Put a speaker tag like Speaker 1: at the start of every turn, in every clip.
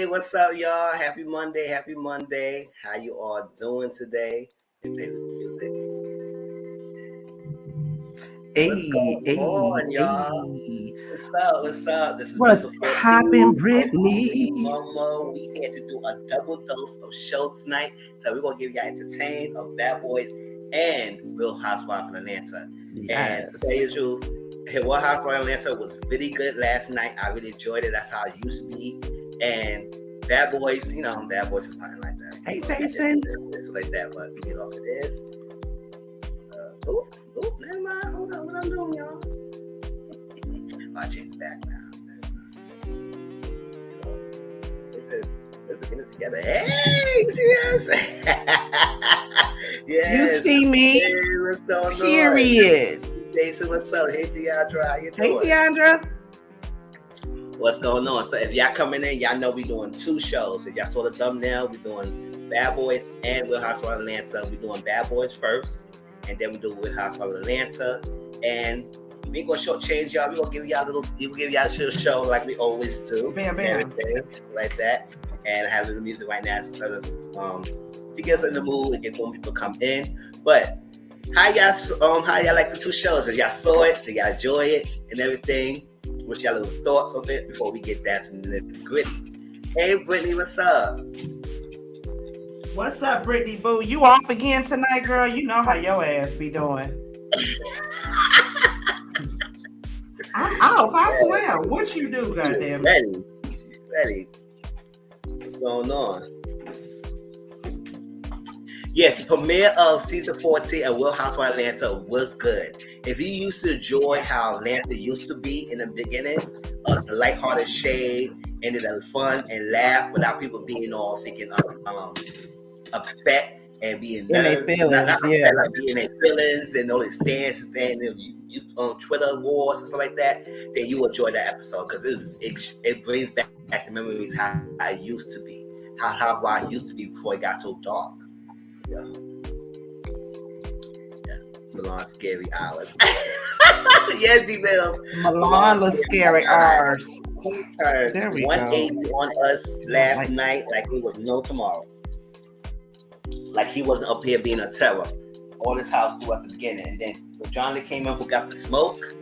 Speaker 1: what's up, y'all? Happy Monday, happy Monday. How you all doing today? They play music. What's
Speaker 2: Hey,
Speaker 1: going
Speaker 2: hey,
Speaker 1: on, y'all?
Speaker 2: hey.
Speaker 1: What's up? What's up? This is
Speaker 2: What's
Speaker 1: Mizzle
Speaker 2: poppin',
Speaker 1: 14 with
Speaker 2: Brittany?
Speaker 1: Momo. We here to do a double dose of show tonight. So we're gonna give y'all entertain of Bad Boys and Real Housewives of Atlanta.
Speaker 2: Yes.
Speaker 1: And to tell you the truth, Real Housewives of Atlanta was really good last night. I really enjoyed it. That's how it used to be. And Bad Boys, Bad Boys is nothing like that.
Speaker 2: Hey, Jason.
Speaker 1: It's like that, but we get off of this. Oops, never mind. Hold on, what I'm doing, y'all. I'll change it back now. Let's get it together. Hey, yes.
Speaker 2: You see me?
Speaker 1: Hey, what's going
Speaker 2: Period.
Speaker 1: on? Jason, what's up? Hey, Deandra, how you
Speaker 2: Hey,
Speaker 1: doing?
Speaker 2: Deandra.
Speaker 1: What's going on? So if y'all coming in, y'all know we doing two shows. If y'all saw the thumbnail, we doing Bad Boys and Real Housewives of Atlanta. We doing Bad Boys first, and then we do Real Housewives of Atlanta. And we ain't gonna shortchange y'all. We gonna give y'all a little show like we always do.
Speaker 2: Bam, bam.
Speaker 1: Everything like that. And I have a little music right now to get us in the mood and get more people come in. But how y'all like the two shows? If y'all saw it, if y'all enjoy it and everything, what's y'all little thoughts of it before we get down to the gritty? Hey, Brittany, what's up?
Speaker 2: What's up, Brittany Boo? You off again tonight, girl? You know how your ass be doing. I'm off. I swear. What you do, goddamn?
Speaker 1: Ready. What's going on? Yes, the premiere of season 14 of Real Housewives of Atlanta was good. If you used to enjoy how Atlanta used to be in the beginning, the lighthearted shade, and it was fun and laugh without people being all thinking upset and being nervous, not upset, like being in their feelings and all these stances and you on Twitter wars and stuff like that, then you enjoy that episode because it brings back the memories how I used to be, how I used to be before it got so dark. Yeah. Milan's scary hours. Yes, D-Bills.
Speaker 2: Milan's scary hours.
Speaker 1: He turned 180 on us last night like it was no tomorrow. Like he wasn't up here being a terror. All this house blew at the beginning. And then when Johnny came in who got the smoke,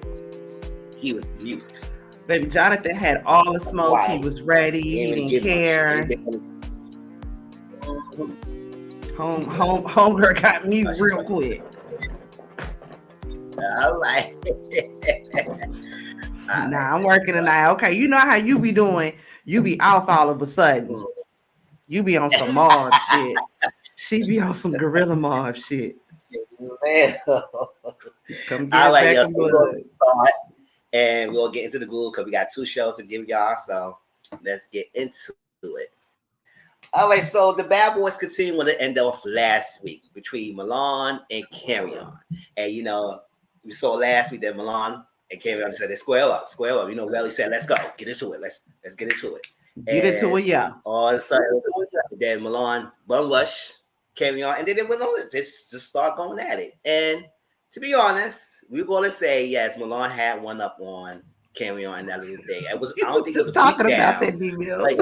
Speaker 1: he was mute.
Speaker 2: Baby Jonathan had all the smoke. Right. He was ready. He didn't care. Homegirl got mute real quick.
Speaker 1: All right.
Speaker 2: Nah, I'm working tonight. Okay, you know how you be doing. You be off all of a sudden. You be on some mob shit. She be on some gorilla mob shit.
Speaker 1: Man.
Speaker 2: Come get back in blood.
Speaker 1: And we'll get into the groove because we got two shows to give y'all. So let's get into it. All right, so the Bad Boys continue with the end of last week between Milan and Carry-On. And we saw last week that Milan and Carry-On said they square up. Welly said, let's go, get into it. Let's get into it.
Speaker 2: Get into it, yeah.
Speaker 1: All of a sudden, then Milan run rush, Carry-On, and then they went on it. Just start going at it. And to be honest, we're gonna say yes, Milan had one up on Carry-On that little day. I don't think it was
Speaker 2: talking about that, D-Mills.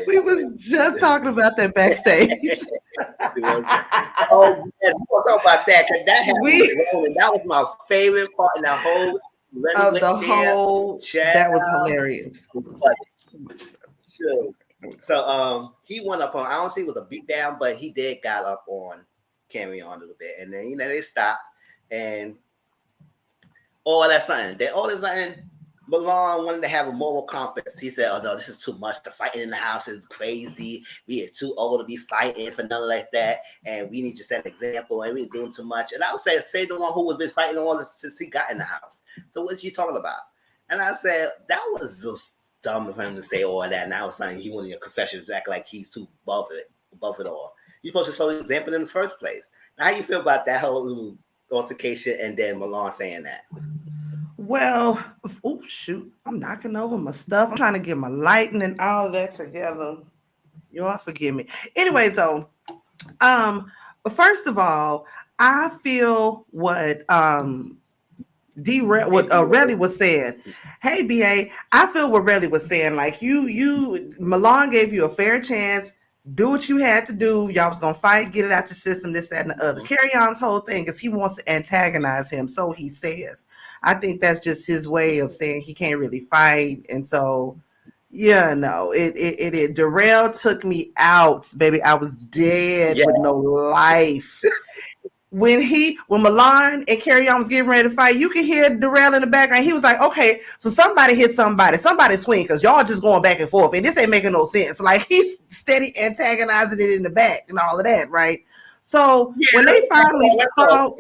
Speaker 2: We was just talking about that backstage.
Speaker 1: Oh, yeah, we'll talk about that because that was my favorite part in the whole
Speaker 2: of the whole chat. That was hilarious.
Speaker 1: Sure. So he went up on. I don't see it was a beat down, but he did got up on Carry-On a little bit, and then they stopped and all that something. Then all that something. Milan wanted to have a moral compass. He said, "Oh no, this is too much. The fighting in the house is crazy. We are too old to be fighting for nothing like that, and we need to set an example. And we're doing too much." And I would say the one who has been fighting all this since he got in the house. So what is she talking about? And I said that was just dumb of him to say all that. And I was saying he wanted a confession to act like he's too above it all. You're supposed to show the example in the first place. Now, how you feel about that whole little altercation and then Milan saying that?
Speaker 2: Well, oh shoot, I'm knocking over my stuff. I'm trying to get my lighting and all of that together. Y'all forgive me. Anyway, so first of all, I feel what What Relly was saying. Hey, BA, I feel what Relly was saying. Like Milan gave you a fair chance. Do what you had to do. Y'all was gonna fight, get it out the system, this, that, and the other. Carry On's whole thing is he wants to antagonize him, so he says. I think that's just his way of saying he can't really fight, and so yeah, no, it Darrell took me out, baby. I was dead with no life. When Milan and Carry On was getting ready to fight, you could hear Darrell in the background. He was like, okay, so somebody hit somebody swing, because y'all just going back and forth, and this ain't making no sense. Like, he's steady antagonizing it in the back and all of that, right? So when they finally fought,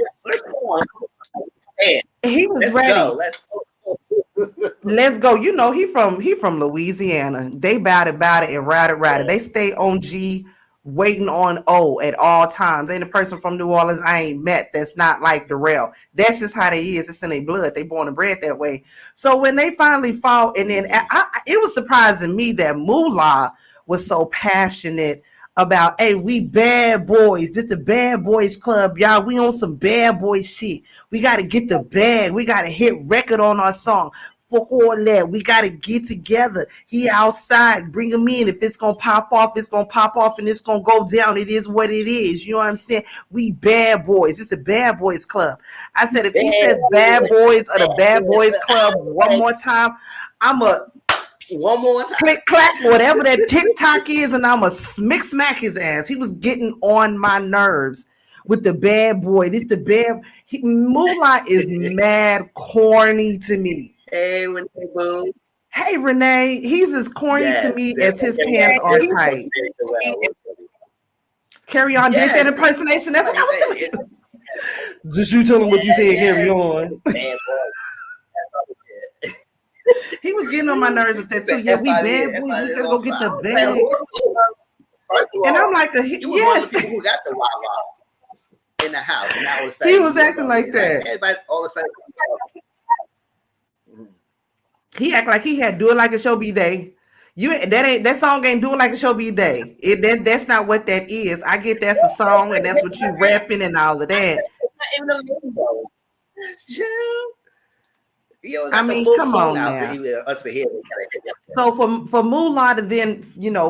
Speaker 2: he was ready. Let's go. You know, he from Louisiana. They bout it and ride it. They stay on G, waiting on O at all times. Ain't a person from New Orleans I ain't met that's not like Darrell. That's just how they is. It's in their blood. They born and bred that way. So when they finally fought, and then it was surprising me that Moolah was so passionate about, hey, we bad boys. This the bad boys club, y'all. We on some bad boy shit. We got to get the bag. We got to hit record on our song. For all that, we got to get together. He outside, bring him in. If it's going to pop off, it's going to pop off, and it's going to go down. It is what it is. You know what I'm saying? We bad boys. It's a bad boys club. I said, if he says bad boys or the bad boys club one more time, I'm a
Speaker 1: one more time,
Speaker 2: click clack, whatever that TikTok is, and I'm a smack his ass. He was getting on my nerves with the bad boy. This the bad. Moolah is mad corny to me.
Speaker 1: Hey, Renee, boo.
Speaker 2: Hey, Renee. He's as corny to me as his pants are tight. Carry On did that impersonation. That's what I was saying. Just you tell him what you said. Carry On. He was getting on my nerves with that too. Yeah, we bad boys. We gotta go get the bag. And I'm like, yes.
Speaker 1: Who got the wow in the house? And all of a
Speaker 2: sudden, he was acting like that.
Speaker 1: Everybody, all of a sudden,
Speaker 2: he act like he had Do It Like a Show Be Day. That song ain't Do It Like a Show Be Day. That's not what that is. I get that's a song and that's what you rapping and all of that. I mean, come on now. So for Moolah to then,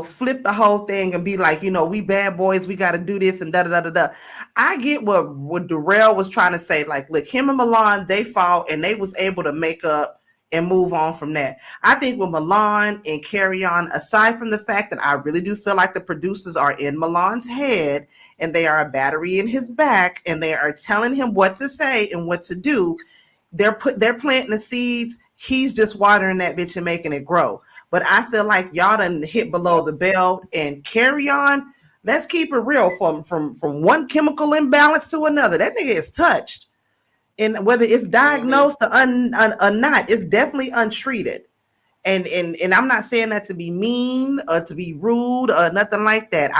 Speaker 2: flip the whole thing and be like, we bad boys, we got to do this and da da da da. I get what Darrell was trying to say. Like, look, him and Milan, they fought and they was able to make up and move on from that. I think with Milan and Carry On, aside from the fact that I really do feel like the producers are in Milan's head and they are a battery in his back and they are telling him what to say and what to do. They're planting the seeds. He's just watering that bitch and making it grow. But I feel like y'all done hit below the belt and Carry On. Let's keep it real. From one chemical imbalance to another, that nigga is touched. And whether it's diagnosed or not, it's definitely untreated. And I'm not saying that to be mean or to be rude or nothing like that.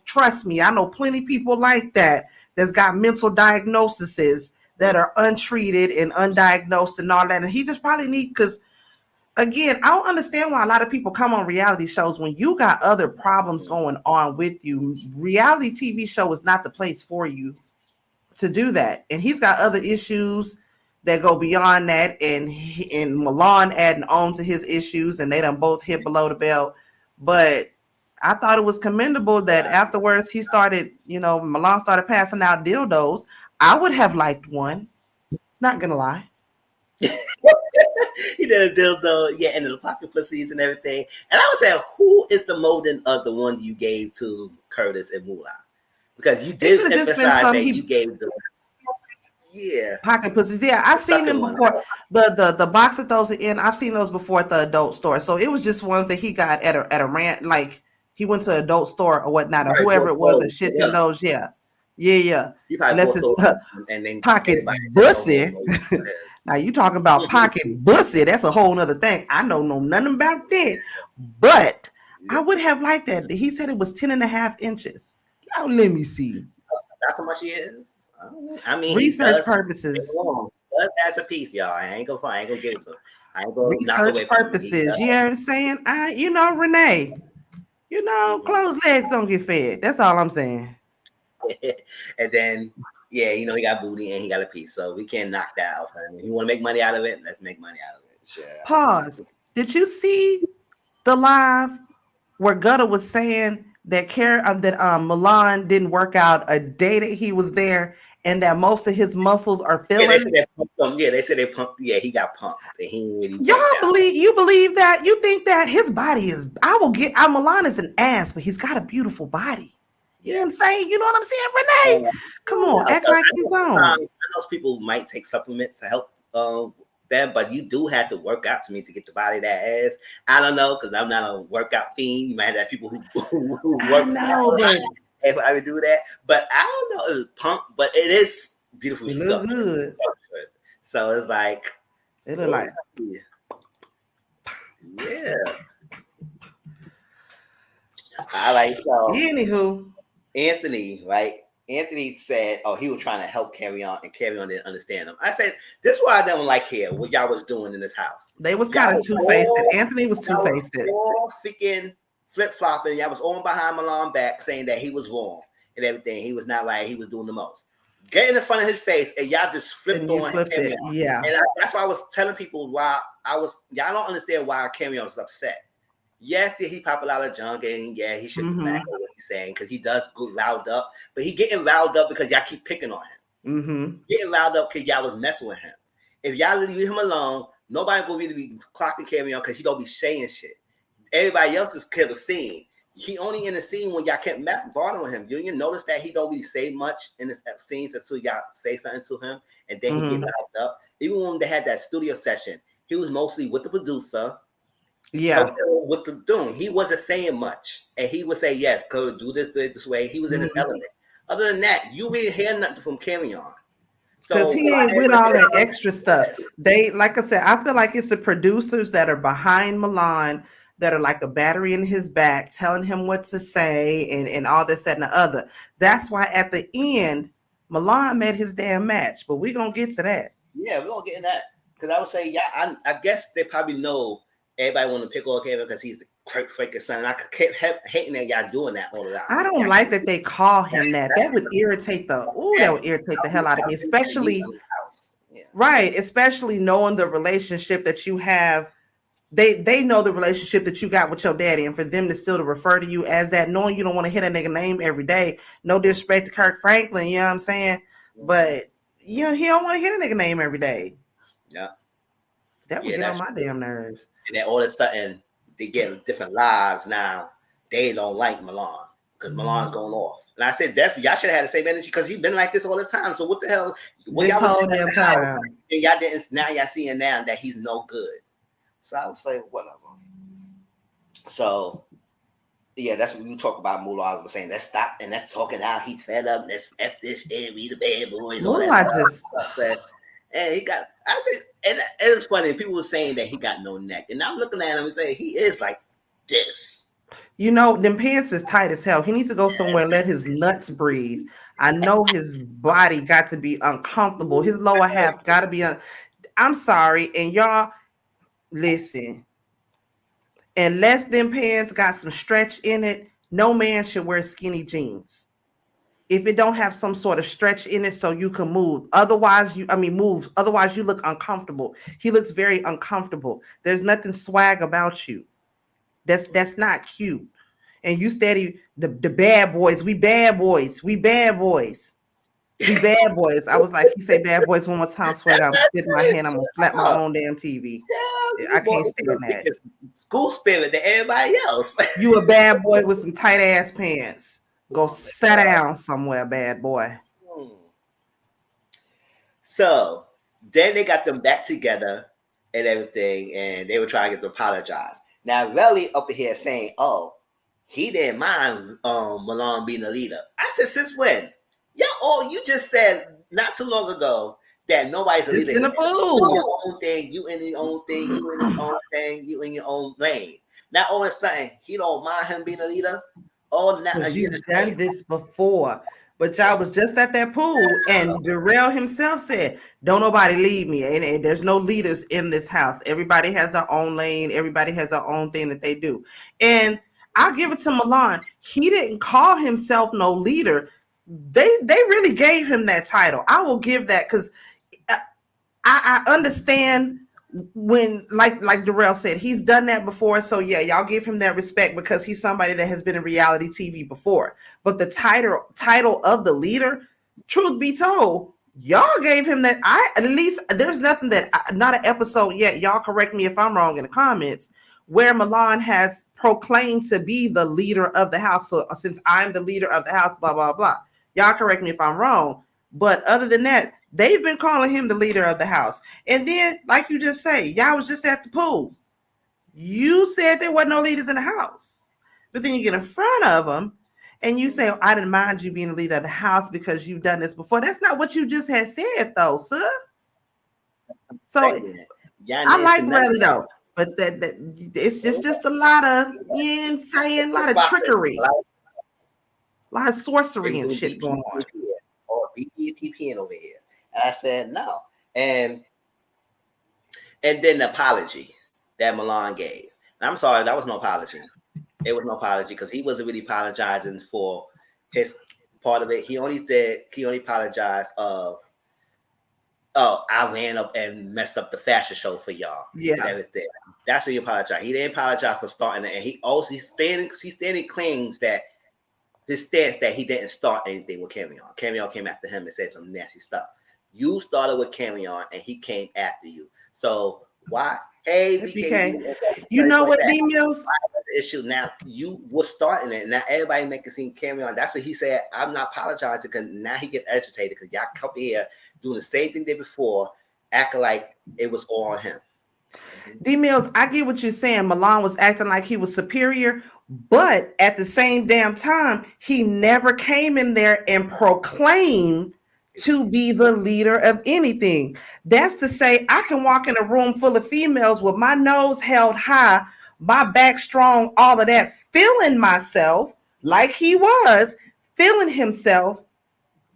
Speaker 2: Trust me, I know plenty of people like that that's got mental diagnoses that are untreated and undiagnosed and all that. And he just probably because again, I don't understand why a lot of people come on reality shows when you got other problems going on with you. Reality TV show is not the place for you to do that. And he's got other issues that go beyond that. And Milan adding on to his issues, and they done both hit below the belt. But I thought it was commendable that afterwards he started, Milan started passing out dildos. I would have liked one. Not gonna lie.
Speaker 1: He did a dildo, and the pocket pussies and everything. And I would say, who is the molding of the one you gave to Curtis and Moolah? Because you did emphasize that you gave them. Yeah.
Speaker 2: Pocket pussies. Yeah, I've seen them before. The box that those are in, I've seen those before at the adult store. So it was just ones that he got at a rant, like he went to an adult store or whatnot, or whoever it was and shit in those. Yeah. Unless it's and then pocket bussy. Now you talking about pocket bussy. That's a whole nother thing. I don't know nothing about that. But I would have liked that. He said it was 10.5 inches. Now let me see.
Speaker 1: That's how much he is. I mean,
Speaker 2: research purposes.
Speaker 1: That's a piece, y'all. I ain't gonna give it to him. I ain't gonna
Speaker 2: research purposes. You know what I'm saying? Renee. Closed legs don't get fed. That's all I'm saying.
Speaker 1: And then Yeah, you know, he got booty and he got a piece, so we can't knock that out for him. If you want to make money out of it, let's make money out of it. Sure.
Speaker 2: Pause. Did you see the live where Gutter was saying that Milan didn't work out a day that he was there, and that most of his muscles are
Speaker 1: Yeah, they
Speaker 2: fillers?
Speaker 1: said they pumped him. Yeah, they said they pumped. Yeah, he got pumped. And he ain't really
Speaker 2: Y'all
Speaker 1: worked out.
Speaker 2: believe that? You think that his body is? Milan is an ass, but he's got a beautiful body. You know what I'm saying? You know what I'm saying, Renee? Come on, act like you don't.
Speaker 1: I know people might take supplements to help them, but you do have to work out to me to get the body that ass. I don't know, because I'm not a workout fiend. You might have people who work.
Speaker 2: I know, but
Speaker 1: if I would do that, but I don't know. It's pump, but it is beautiful
Speaker 2: it
Speaker 1: stuff.
Speaker 2: look good.
Speaker 1: So it's like
Speaker 2: it look like
Speaker 1: yeah. I like so.
Speaker 2: Anywho,
Speaker 1: Anthony, right? Anthony said, "Oh, he was trying to help Carry On, and Carry On didn't understand him." I said, "This is why I don't like here. What y'all was doing in this house?
Speaker 2: They was kind of two-faced. Anthony was two-faced.
Speaker 1: All freaking flip-flopping. Y'all was all behind Milan back, saying that he was wrong and everything. He was not right. He was doing the most. Get in the front of his face, and y'all just flipped on him.
Speaker 2: Yeah,
Speaker 1: and that's why I was telling people why y'all don't understand why Carry On was upset." Yes, yeah, he pop a lot of junk, and yeah, he should be mad at what he's saying because he does get riled up. But he getting riled up because y'all keep picking on him. Getting riled up because y'all was messing with him. If y'all leave him alone, nobody gonna really be clocking Carry On because he don't be saying shit. Everybody else is kill the scene. He only in the scene when y'all kept bothering him. You notice that he don't really say much in the scenes until y'all say something to him, and then he get riled up. Even when they had that studio session, he was mostly with the producer.
Speaker 2: Yeah,
Speaker 1: with the doing, he wasn't saying much, and he would say, "Yes, go do this way." He was in his element. Other than that, you really hear nothing from Carry On.
Speaker 2: Because he ain't with all that extra stuff. They, like I said, I feel like it's the producers that are behind Milan that are like a battery in his back, telling him what to say and all this, that, and the other. That's why at the end, Milan made his damn match. But we're gonna get to that.
Speaker 1: Yeah, we're gonna get in that. Because I would say, yeah, I guess they probably know. Everybody want to pick on Kevin because he's the freaking son. And I kept hating that y'all doing that all the time.
Speaker 2: I don't like that they call him that. That would irritate that would irritate the hell out of me, especially right, especially knowing the relationship that you have. They know the relationship that you got with your daddy, and for them to still to refer to you as that, knowing you don't want to hear that nigga name every day. No disrespect to Kirk Franklin, you know what I'm saying? But he don't want to hear the nigga name every day.
Speaker 1: Yeah.
Speaker 2: That would get on my damn nerves.
Speaker 1: And then all of a sudden, they get different lives now. They don't like Milan because Milan's going off. And I said, definitely, y'all should have had the same energy because he's been like this all the time. So what the hell?
Speaker 2: This whole damn time.
Speaker 1: And y'all didn't. Now y'all seeing now that he's no good. So I would say whatever. So yeah, that's what you talk about. Moolah was saying, let's stop and let's talking how he's fed up. Let's F this shit, we the bad boys. All that stuff. And he got, I said, and it was funny. People were saying that he got no neck, and I'm looking at him and saying he is like this.
Speaker 2: You know, them pants is tight as hell. He needs to go somewhere and let his nuts breathe. I know his body got to be uncomfortable. His lower half got to be. I'm sorry, and y'all listen. Unless them pants got some stretch in it, no man should wear skinny jeans. If it don't have some sort of stretch in it so you can move. Otherwise, you look uncomfortable. He looks very uncomfortable. There's nothing swag about you. That's not cute. And you steady the bad boys. We bad boys. We bad boys. We bad boys. I was like, he say bad boys one more time, swag. I'm spitting my hand. I'm gonna slap my own damn TV. I can't stand that.
Speaker 1: School spirit to everybody else.
Speaker 2: You a bad boy with some tight ass pants. Go sit down somewhere, bad boy.
Speaker 1: So then they got them back together and everything, and they were trying to get them to apologize. Now, Relly up here saying, "Oh, he didn't mind Milan being a leader." I said, "Since when? Yeah, you just said not too long ago that nobody's a leader.
Speaker 2: In the pool.
Speaker 1: You in your own thing, you in your own thing, you in your own thing, you in your own lane. Now all of a sudden, he don't mind him being a leader." Oh, now
Speaker 2: you've done this before, but y'all was just at that pool, and Darrell himself said, "Don't nobody lead me." And there's no leaders in this house. Everybody has their own lane. Everybody has their own thing that they do. And I'll give it to Milan. He didn't call himself no leader. they really gave him that title. I will give that, because I understand when, like Darrell said, he's done that before. So yeah, y'all give him that respect because he's somebody that has been in reality TV before. But the title of the leader, truth be told, y'all gave him that. At least there's nothing that, not an episode yet. Y'all correct me if I'm wrong in the comments, where Milan has proclaimed to be the leader of the house. So since I'm the leader of the house, blah blah blah. Y'all correct me if I'm wrong. But other than that, they've been calling him the leader of the house. And then, like you just say, y'all was just at the pool. You said there wasn't no leaders in the house. But then you get in front of them and you say, oh, I didn't mind you being the leader of the house because you've done this before. That's not what you just had said, though, sir. So I like Relly, though. But that it's just a lot of, a lot of trickery. A lot of sorcery and shit going on.
Speaker 1: Or BPN over here. And I said no. And then the apology that Milan gave. And I'm sorry, that was no apology. It was no apology because he wasn't really apologizing for his part of it. He only apologized of, oh, I ran up and messed up the fashion show for y'all.
Speaker 2: Yeah.
Speaker 1: And everything. That's what he apologized. He didn't apologize for starting it. And he also standing claims that his stance that he didn't start anything with Camion. Camion came after him and said some nasty stuff. You started with Camion and he came after you. So why? Hey, BK,
Speaker 2: you know what, D-Mills?
Speaker 1: Issue now. You were starting it. Now everybody making seem Camion. That's what he said. I'm not apologizing because now he get agitated because y'all come here doing the same thing they did before, acting like it was all on him.
Speaker 2: D-Mills, I get what you're saying. Milan was acting like he was superior, but at the same damn time, he never came in there and proclaimed to be the leader of anything. That's to say, I can walk in a room full of females with my nose held high, my back strong, all of that, feeling myself like he was, feeling himself,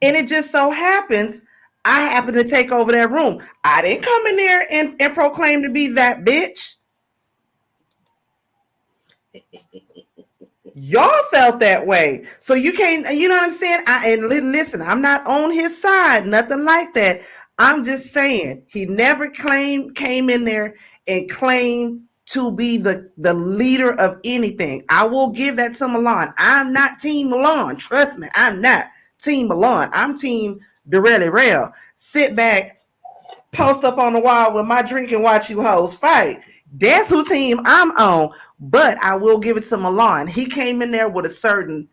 Speaker 2: and it just so happens I happen to take over that room. I didn't come in there and proclaim to be that bitch. Y'all felt that way. So you can't, you know what I'm saying? And listen, I'm not on his side, nothing like that. I'm just saying he never came in there and claimed to be the leader of anything. I will give that to Milan. I'm not Team Milan. Trust me, I'm not Team Milan. I'm Team Darrell. Sit back, post up on the wall with my drink and watch you hoes fight. That's who team I'm on. But I will give it to Milan. He came in there with a certain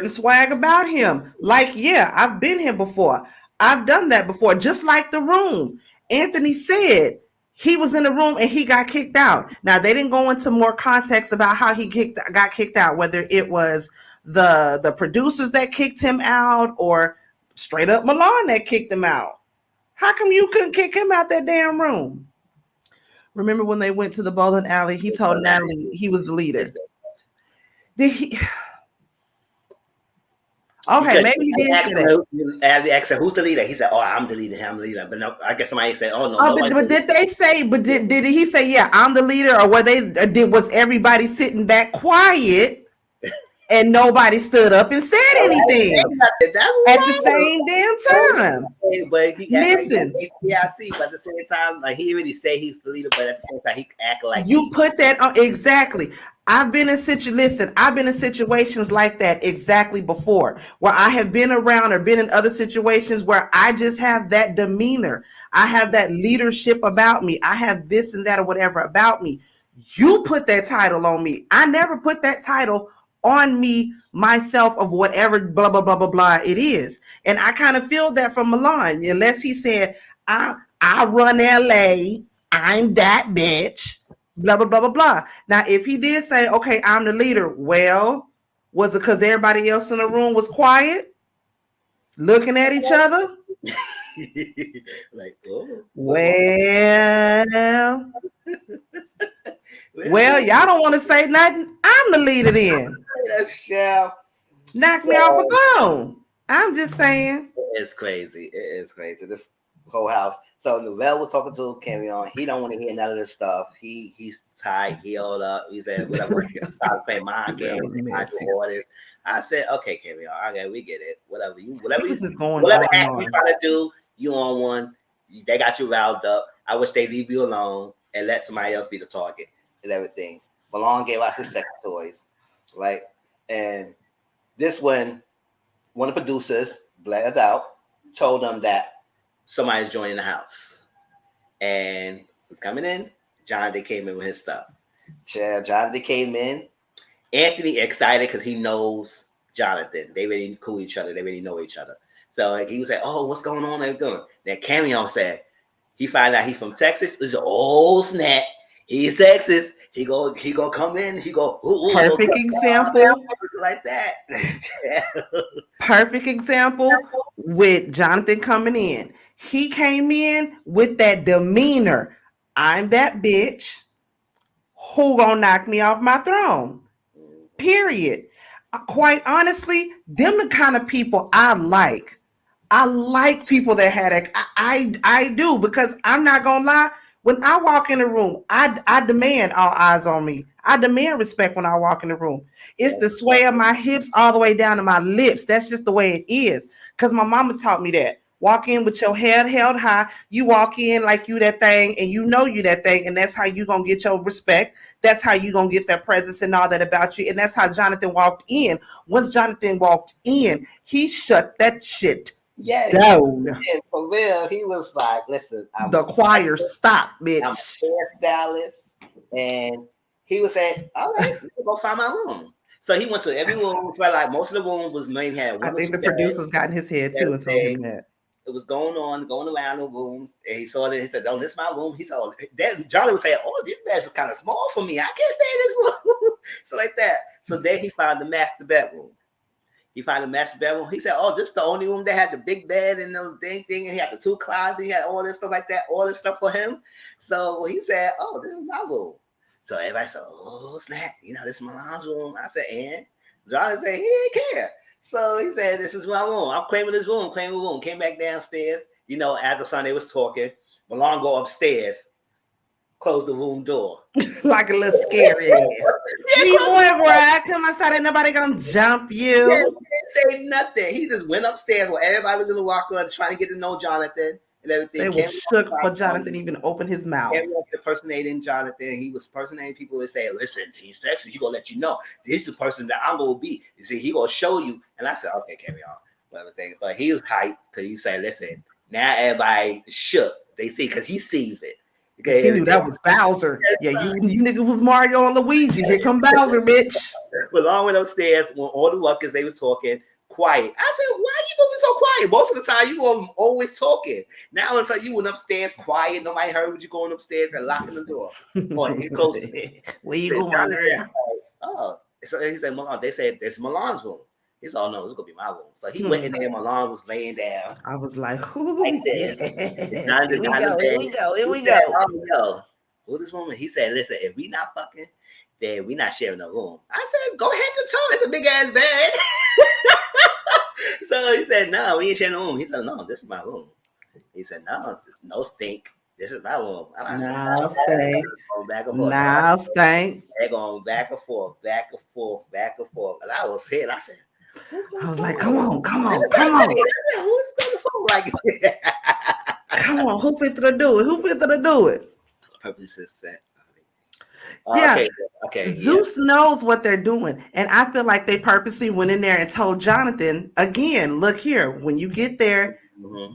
Speaker 2: swag about him. Like, yeah, I've been here before. I've done that before. Just like the room. Anthony said he was in the room and he got kicked out. Now, they didn't go into more context about how he got kicked out, whether it was the producers that kicked him out or straight up Milan that kicked him out. How come you couldn't kick him out that damn room? Remember when they went to the bowling alley, he told Natalie he was the leader. Did he? Okay, maybe he did say that.
Speaker 1: Asked him, who's the leader? He said, oh, I'm the leader. I'm the leader. But no, I guess somebody said, oh, no.
Speaker 2: But did they say, but did he say, yeah, I'm the leader? Or was everybody sitting back quiet and nobody stood up and said anything at the same damn time?
Speaker 1: But he
Speaker 2: listen,
Speaker 1: but at the same time, like he really say he's the leader, but at the same time, he act like
Speaker 2: you put that on exactly. I've been in situations like that exactly before, where I have been around or been in other situations where I just have that demeanor. I have that leadership about me. I have this and that or whatever about me. You put that title on me. I never put that title on me myself of whatever blah blah blah blah blah it is. And I kind of feel that from Milan, unless he said, I run LA, I'm that bitch, blah blah blah blah blah. Now if he did say, okay, I'm the leader, well, was it because everybody else in the room was quiet looking at each other?
Speaker 1: Like, oh.
Speaker 2: Well, y'all don't want to say nothing. I'm the leader then. Knock me off a phone. I'm just saying.
Speaker 1: It's crazy. It is crazy. whole house. So Novell was talking to Camion. He don't want to hear none of this stuff. He's tired, healed up. He said, whatever, try to play mind
Speaker 2: That
Speaker 1: games
Speaker 2: was
Speaker 1: and I do
Speaker 2: messy.
Speaker 1: all this. I said, okay, Camion, okay, we get it.
Speaker 2: He was just going
Speaker 1: Whatever
Speaker 2: on and
Speaker 1: act you
Speaker 2: on.
Speaker 1: trying to do, you on one. They got you riled up. I wish they leave you alone and let somebody else be the target and everything. Malone gave out his sex toys, right? And this one of the producers blacked out, told them that somebody's joining the house and was coming in. Jonathan came in with his stuff. Jonathan came in. Anthony excited because he knows Jonathan. They really cool each other. They really know each other. So like, he was like, "Oh, what's going on? How you doing?" Then Camion said he found out he's from Texas. He said, "Oh snap, he's Texas. He go come in. He go
Speaker 2: Perfect example.
Speaker 1: like that."
Speaker 2: Perfect example with Jonathan coming in. He came in with that demeanor. I'm that bitch. Who gonna knock me off my throne? Period. Quite honestly, them the kind of people I like. I like people that had a I do, because I'm not gonna lie. When I walk in the room, I demand all eyes on me. I demand respect when I walk in the room. It's the sway of my hips all the way down to my lips. That's just the way it is. Because my mama taught me that. Walk in with your head held high. You walk in like you that thing, and you know you that thing, and that's how you gonna get your respect. That's how you gonna get that presence and all that about you. And that's how Jonathan walked in. Once Jonathan walked in, he shut that shit down.
Speaker 1: For real. He was like, "Listen,
Speaker 2: The choir stopped, bitch.
Speaker 1: I'm a hairstylist," and he was saying, "All right, we can go find my room." So he went to every room. Felt like most of the room was maybe had
Speaker 2: I
Speaker 1: one or
Speaker 2: think
Speaker 1: two
Speaker 2: the
Speaker 1: beds.
Speaker 2: producers got in his head too and told him that.
Speaker 1: It was going around the room, and he saw it. He said, "Oh, this is my room." He said, "Oh," then Johnny was saying, "Oh, this bed is kind of small for me. I can't stay in this room." So like that. So then he found the master bedroom. He found the master bedroom. He said, "Oh, this is the only room that had the big bed and the thing, and he had the two closets. He had all this stuff like that, all this stuff for him." So he said, "Oh, this is my room." So everybody said, "Oh, snap! This is Milan's room." I said, "And?" Johnny said he didn't care. So he said, "This is my room. I'm claiming this room, claiming the room." Came back downstairs. After Sunday was talking. Milan go upstairs, close the room door.
Speaker 2: Like a little scary ass. We boy, boy, come outside, ain't nobody gonna jump you.
Speaker 1: Yeah, he didn't say nothing. He just went upstairs while everybody was in the walk-on trying to get to know Jonathan and everything.
Speaker 2: They were shook for Jonathan even open his mouth.
Speaker 1: Cam was impersonating Jonathan. He was impersonating people who say, "Listen, he's sexy. He gonna let you know this is the person that I'm gonna be." You see, he gonna show you. And I said, "Okay, carry on." Whatever thing. But he was hyped because he said, "Listen, now everybody shook. They see because he sees it."
Speaker 2: Okay, he knew that was Bowser. Yeah, you niggas was Mario and Luigi. Here come Bowser, bitch.
Speaker 1: Malone went upstairs when all the workers they were talking quiet. I said, "Why you gonna be so quiet? Most of the time you were always talking. Now it's like you went upstairs quiet. Nobody heard you going upstairs and locking the door. Boy, he closed it.
Speaker 2: Where you going, girl?
Speaker 1: Oh, so he said, "Malone." They said, "It's Malone's room." He said, "Oh no, this is gonna be my room." So he went in there. Malone was laying down.
Speaker 2: I was like, "Who?
Speaker 1: Like
Speaker 2: Yeah.
Speaker 1: Here
Speaker 2: we go.
Speaker 1: "Oh, yo, who this woman?" He said, "Listen, if we not fucking, then we not sharing a room." I said, "Go ahead and tell him it's a big ass bed." So he said, "No, we ain't sharing a room." He said, "No, this is my room." He said, "No stink. This is my room." And I said,
Speaker 2: Now stink.
Speaker 1: Going back and forth.
Speaker 2: Now stink.
Speaker 1: They're going back and forth, back and forth, back and forth. And I was here. I said,
Speaker 2: I was like, come on.
Speaker 1: I said, "Who's going to phone like that?"
Speaker 2: Come on, who fit to do it? Who fit to do it?
Speaker 1: Purposes set.
Speaker 2: Yeah.
Speaker 1: Okay.
Speaker 2: Zeus knows what they're doing. And I feel like they purposely went in there and told Jonathan, again, look here, when you get there,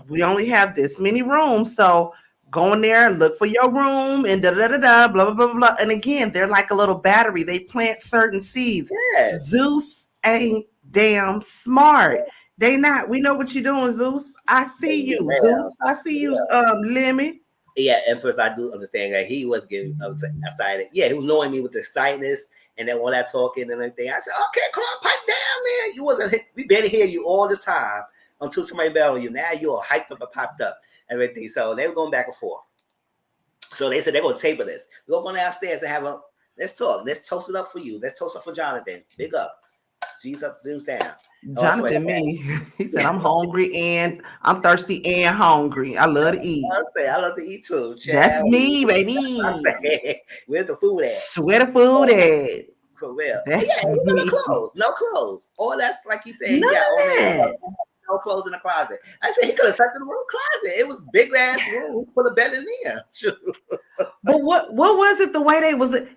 Speaker 2: we only have this many rooms. So go in there, look for your room, and blah, blah, blah, blah, blah. And again, they're like a little battery. They plant certain seeds.
Speaker 1: Yes.
Speaker 2: Zeus ain't damn smart. They not. We know what you're doing, Zeus. I see you, Zeus. I see you, Lemmy.
Speaker 1: Yeah, and first I do understand that he was getting excited. Yeah, he was knowing me with the excitement and then all that talking and everything. I said, "Okay, come on, pipe down, man. You wasn't. We been hear you all the time until somebody bell on you. Now you're hyped up and popped up and everything." So they were going back and forth. So they said they're gonna table this. We're gonna go downstairs and have let's talk. Let's toast it up for you. Let's toast up for Jonathan. Big up. G's up, G's down.
Speaker 2: Jonathan, me. He said, I'm hungry and I'm thirsty and hungry. I love to eat.
Speaker 1: I love to eat too,
Speaker 2: That's
Speaker 1: child.
Speaker 2: me, baby.
Speaker 1: Where's the food at?
Speaker 2: Where the food at?
Speaker 1: For real. Yeah,
Speaker 2: That's
Speaker 1: he got no
Speaker 2: me.
Speaker 1: clothes. No clothes. All that's like he said, he
Speaker 2: None
Speaker 1: got all
Speaker 2: of that.
Speaker 1: no clothes in the closet. I said he could have slept in the room closet. It was big ass room. Put a bed in there.
Speaker 2: But what was it? The way they was it?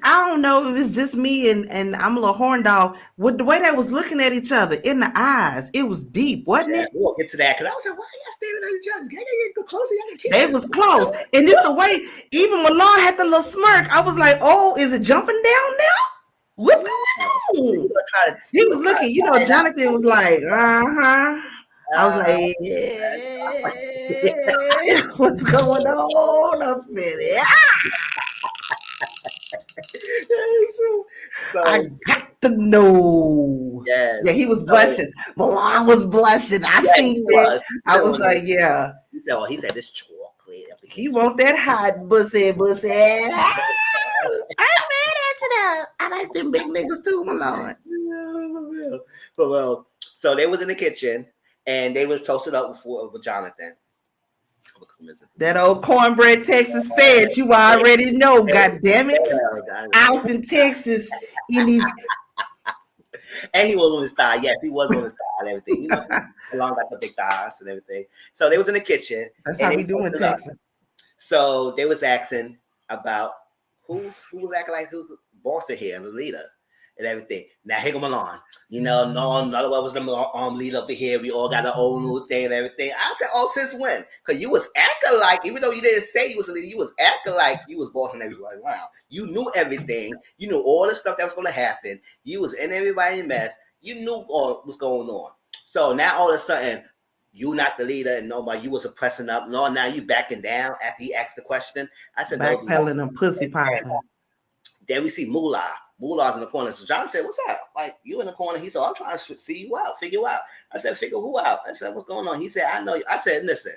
Speaker 2: I don't know. If it was just me and I'm a little horn dog. With the way they was looking at each other in the eyes, it was deep, wasn't it?
Speaker 1: We'll get to that because I was like, why are y'all staring at each other? Can I get closer? Y'all can kiss.
Speaker 2: They was close, and this the way. Even Milan had the little smirk. I was like, oh, is it jumping down now? What's going on? He was looking. You know, Jonathan was like, I was like, yeah, what's going on up in there? So, I got to know.
Speaker 1: Yes.
Speaker 2: Yeah, he was blushing. Milan was blushing. I seen that. I was like, yeah.
Speaker 1: He said this chocolate.
Speaker 2: He want that hot bussy. I'm mad at you. I like them big niggas too, Milan.
Speaker 1: Well, so they was in the kitchen and they was toasted up with Jonathan.
Speaker 2: That old cornbread Texas fed, you already know, god damn it. Austin, Texas. In these...
Speaker 1: And he was on his thigh. Yes, he was on his thigh and everything. You know, along like the big thighs and everything. So they was in the kitchen.
Speaker 2: That's how we do in Texas.
Speaker 1: So they was asking about who was acting like who's the boss in here, the leader, and everything. Now here come along. You know, no, none of us was the leader up here. We all got our own new thing and everything. I said, oh, since when? Because you was acting like, even though you didn't say you was a leader, you was acting like you was bossing everybody around. You knew everything. You knew all the stuff that was going to happen. You was in everybody's mess. You knew all what was going on. So now all of a sudden, you not the leader and nobody, you was pressing up. No, now you backing down after he asked the question. I said,
Speaker 2: backpedaling and pussy popping.
Speaker 1: Then we see Moolah. Mullah's in the corner. So John said, what's up? Like, you in the corner. He said, I'm trying to see you out, figure you out. I said, figure who out? I said, what's going on? He said, I know you. I said, listen,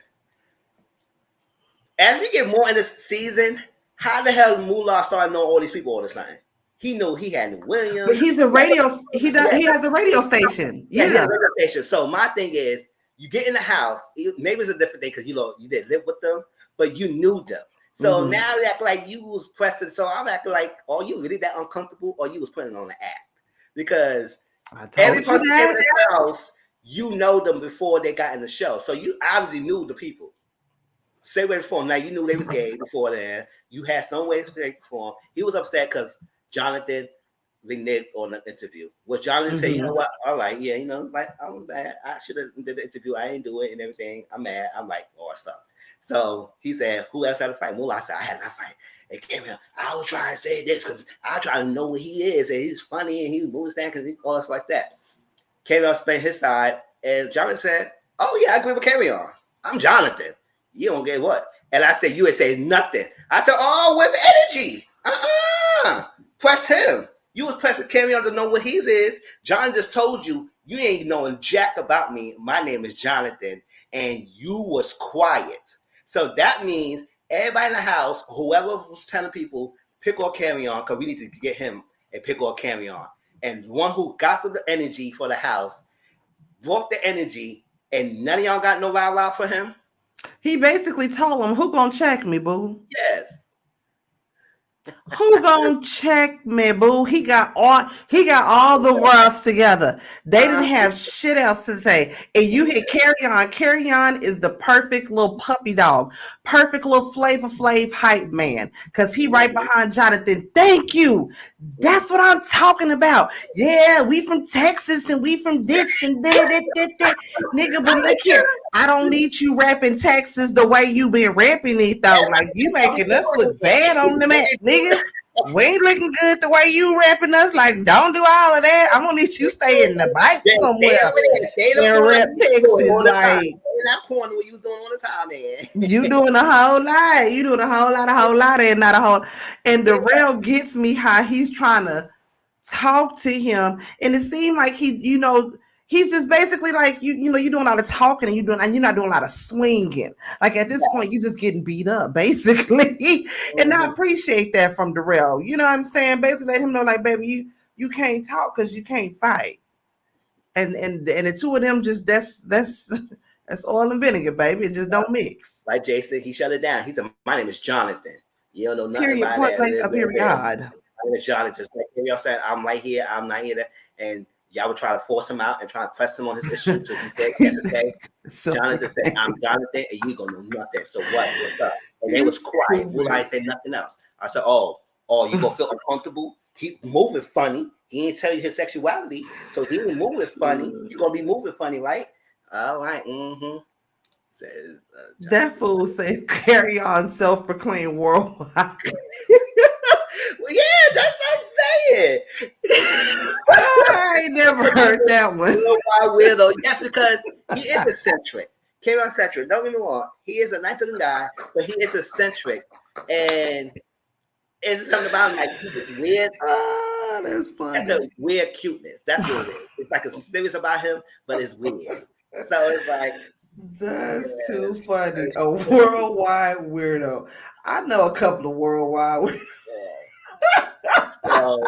Speaker 1: as we get more in this season, how the hell Moolah started knowing all these people all the time? He knew he had Williams.
Speaker 2: But he's a radio, he has a radio station. Yeah.
Speaker 1: He has a radio station. So my thing is, you get in the house, maybe it's a different thing because you know you didn't live with them, but you knew them. So now you act like you was pressing. So I'm acting like, are you really that uncomfortable, or you was putting on the act? Because every person in the house, you know them before they got in the show. So you obviously knew the people. Say way before. Now you knew they was gay before then. You had some way to say before. He was upset because Jonathan reneged on the interview. What Jonathan said, you know what? All right, yeah, you know, like I'm bad. I should have did the interview. I didn't do it and everything. I'm mad. I'm like all that stuff. So he said, who else had to fight? Moolah said, I had not fight. And came here. I was trying to say this because I try to know what he is. And he's funny and he's moving stand because he all us like that. Came out, spent his side. And Jonathan said, oh, yeah, I agree with Carry On. I'm Jonathan. You don't get what? And I said, you would say nothing. I said, oh, where's the energy? Press him. You was pressing Carry On to know what his is. John just told you, you ain't knowing jack about me. My name is Jonathan. And you was quiet. So that means everybody in the house, whoever was telling people, pick or Carry On, because we need to get him and pick or Carry On. And one who got the energy for the house, brought the energy, and none of y'all got no rah-rah for him.
Speaker 2: He basically told him, who gonna check me, boo?
Speaker 1: Yes.
Speaker 2: Who gonna check me, boo? He got all the worlds together. They didn't have shit else to say. And you hit Carry On. Carry On is the perfect little puppy dog, perfect little Flavor Flav hype man. Cause he right behind Jonathan. Thank you. That's what I'm talking about. Yeah, we from Texas and we from this and that. Nigga, but look here. I don't need you rapping Texas the way you been rapping it though. Like you making us look bad on the mat, nigga. We ain't looking good the way you rapping us. Like, don't do all of that. I'm gonna need you stay in the bike somewhere. And rap Texas, like
Speaker 1: that corner what you was doing all the time, man.
Speaker 2: You doing a whole lot. You doing a whole lot, and not a whole. And Darrell gets me how he's trying to talk to him, and it seemed like he, you know. He's just basically like you know, you're doing a lot of talking and you're not doing a lot of swinging. Like at this point, you're just getting beat up, basically. And I appreciate that from Darrell. You know what I'm saying? Basically, let him know, like, baby, you can't talk because you can't fight. and the two of them just that's oil and vinegar, baby. It just don't mix.
Speaker 1: Like Jay said, he shut it down. He said, "My name is Jonathan. You don't know nothing
Speaker 2: Period.
Speaker 1: about
Speaker 2: Point
Speaker 1: that.
Speaker 2: blank. A
Speaker 1: My
Speaker 2: period.
Speaker 1: name is Jonathan." Just like y'all said, I'm right here. I'm not here. And y'all would try to force him out and try to press him on his issue until he said, "Yes, okay." Jonathan said, "I'm Jonathan, and you gonna know nothing. So what's up?" And they was quiet. Will said nothing else. I said, "Oh, you gonna feel uncomfortable? He moving funny. He ain't tell you his sexuality, so he ain't moving funny. You gonna be moving funny, right?" All right. Mm-hmm. Says
Speaker 2: that fool said, "Carry on, self-proclaimed worldwide."
Speaker 1: Well, yeah, that's what I'm saying.
Speaker 2: I ain't never heard that one.
Speaker 1: Why weirdo? That's because he is eccentric. Carry on eccentric. Don't get me wrong. He is a nice looking guy, but he is eccentric, and it's something about him like he's weird.
Speaker 2: That's funny.
Speaker 1: That's a weird cuteness. That's what it is. It's like it's serious about him, but it's weird. So it's like.
Speaker 2: That's too funny. A worldwide weirdo. I know a couple of worldwide weirdos.
Speaker 1: Yeah. So,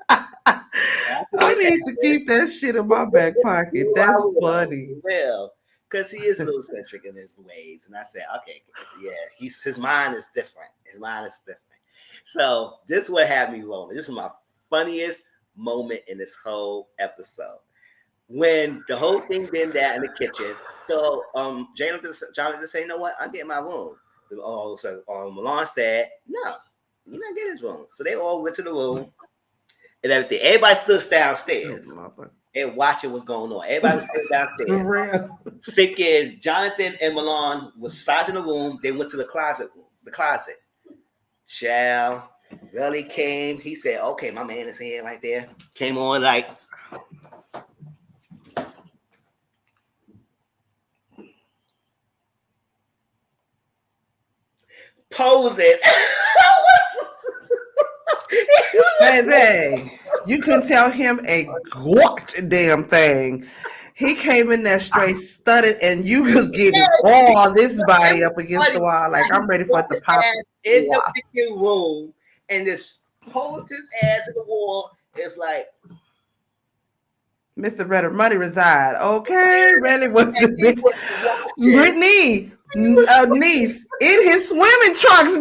Speaker 2: I need to keep that shit in my back pocket. That's funny.
Speaker 1: Well, because he is a little eccentric in his ways. And I said, okay, yeah, his mind is different. His mind is different. So this is what had me rolling. This is my funniest moment in this whole episode. When the whole thing been there in the kitchen. So Jonathan said, "You know what? I'm getting my room." So Milan said, "No, you're not getting his room." So they all went to the room and everything. Everybody stood downstairs and watching what's going on. Everybody was still downstairs. Thinking Jonathan and Milan was sizing the room. They went to the closet. Shall really came. He said, "Okay, my man is here right there." Came on like. Posing.
Speaker 2: Baby, you couldn't tell him a damn thing. He came in there straight studded, and you was getting all this body up against the wall. Like, I'm ready for it to pop.
Speaker 1: In the freaking room, and just pulls his ass to the wall. It's like,
Speaker 2: Mr. Redder Money reside. Okay, really was Brittany, niece, in his swimming trunks,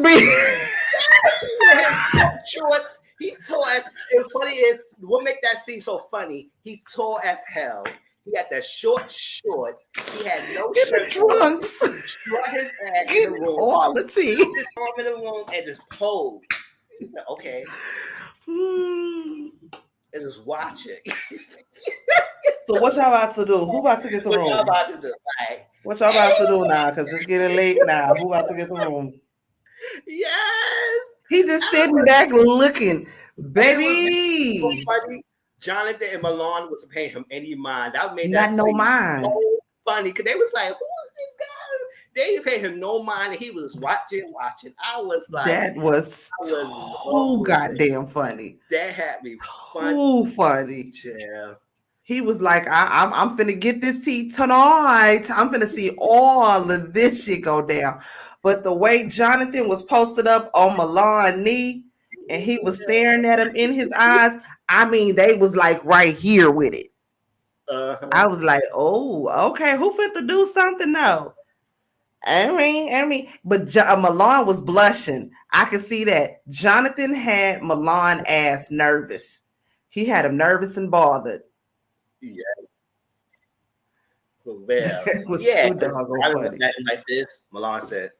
Speaker 1: shorts. He tore as it was funny is what make that scene so funny. He tore as hell. He had the short shorts. He had no shirt.
Speaker 2: Trunks.
Speaker 1: Strut his ass in the room.
Speaker 2: All the tea.
Speaker 1: Just arm in the room and just pose. Okay. And just watch it.
Speaker 2: So what y'all about to do? Who about to get the room?
Speaker 1: What y'all about to do? Like,
Speaker 2: what y'all about to do now? Because it's getting late now. Who about to get the room?
Speaker 1: Yes.
Speaker 2: He's just sitting back looking. Baby.
Speaker 1: So funny. Jonathan and Milan was paying him any mind. That made
Speaker 2: that
Speaker 1: Not
Speaker 2: no mind.
Speaker 1: So funny. Because they was like, who is this guy? They didn't pay him no mind. And he was watching. I was like.
Speaker 2: That was so goddamn funny.
Speaker 1: That had me funny.
Speaker 2: Too funny.
Speaker 1: Yeah.
Speaker 2: He was like, I'm finna get this tea tonight. I'm finna see all of this shit go down. But the way Jonathan was posted up on Milan's knee and he was staring at him in his eyes, I mean, they was like right here with it. I was like, oh, okay, who finna do something now? I mean, but Milan was blushing. I could see that. Jonathan had Milan ass nervous. He had him nervous and bothered.
Speaker 1: Yeah. Well, yeah. I was like this. Milan said,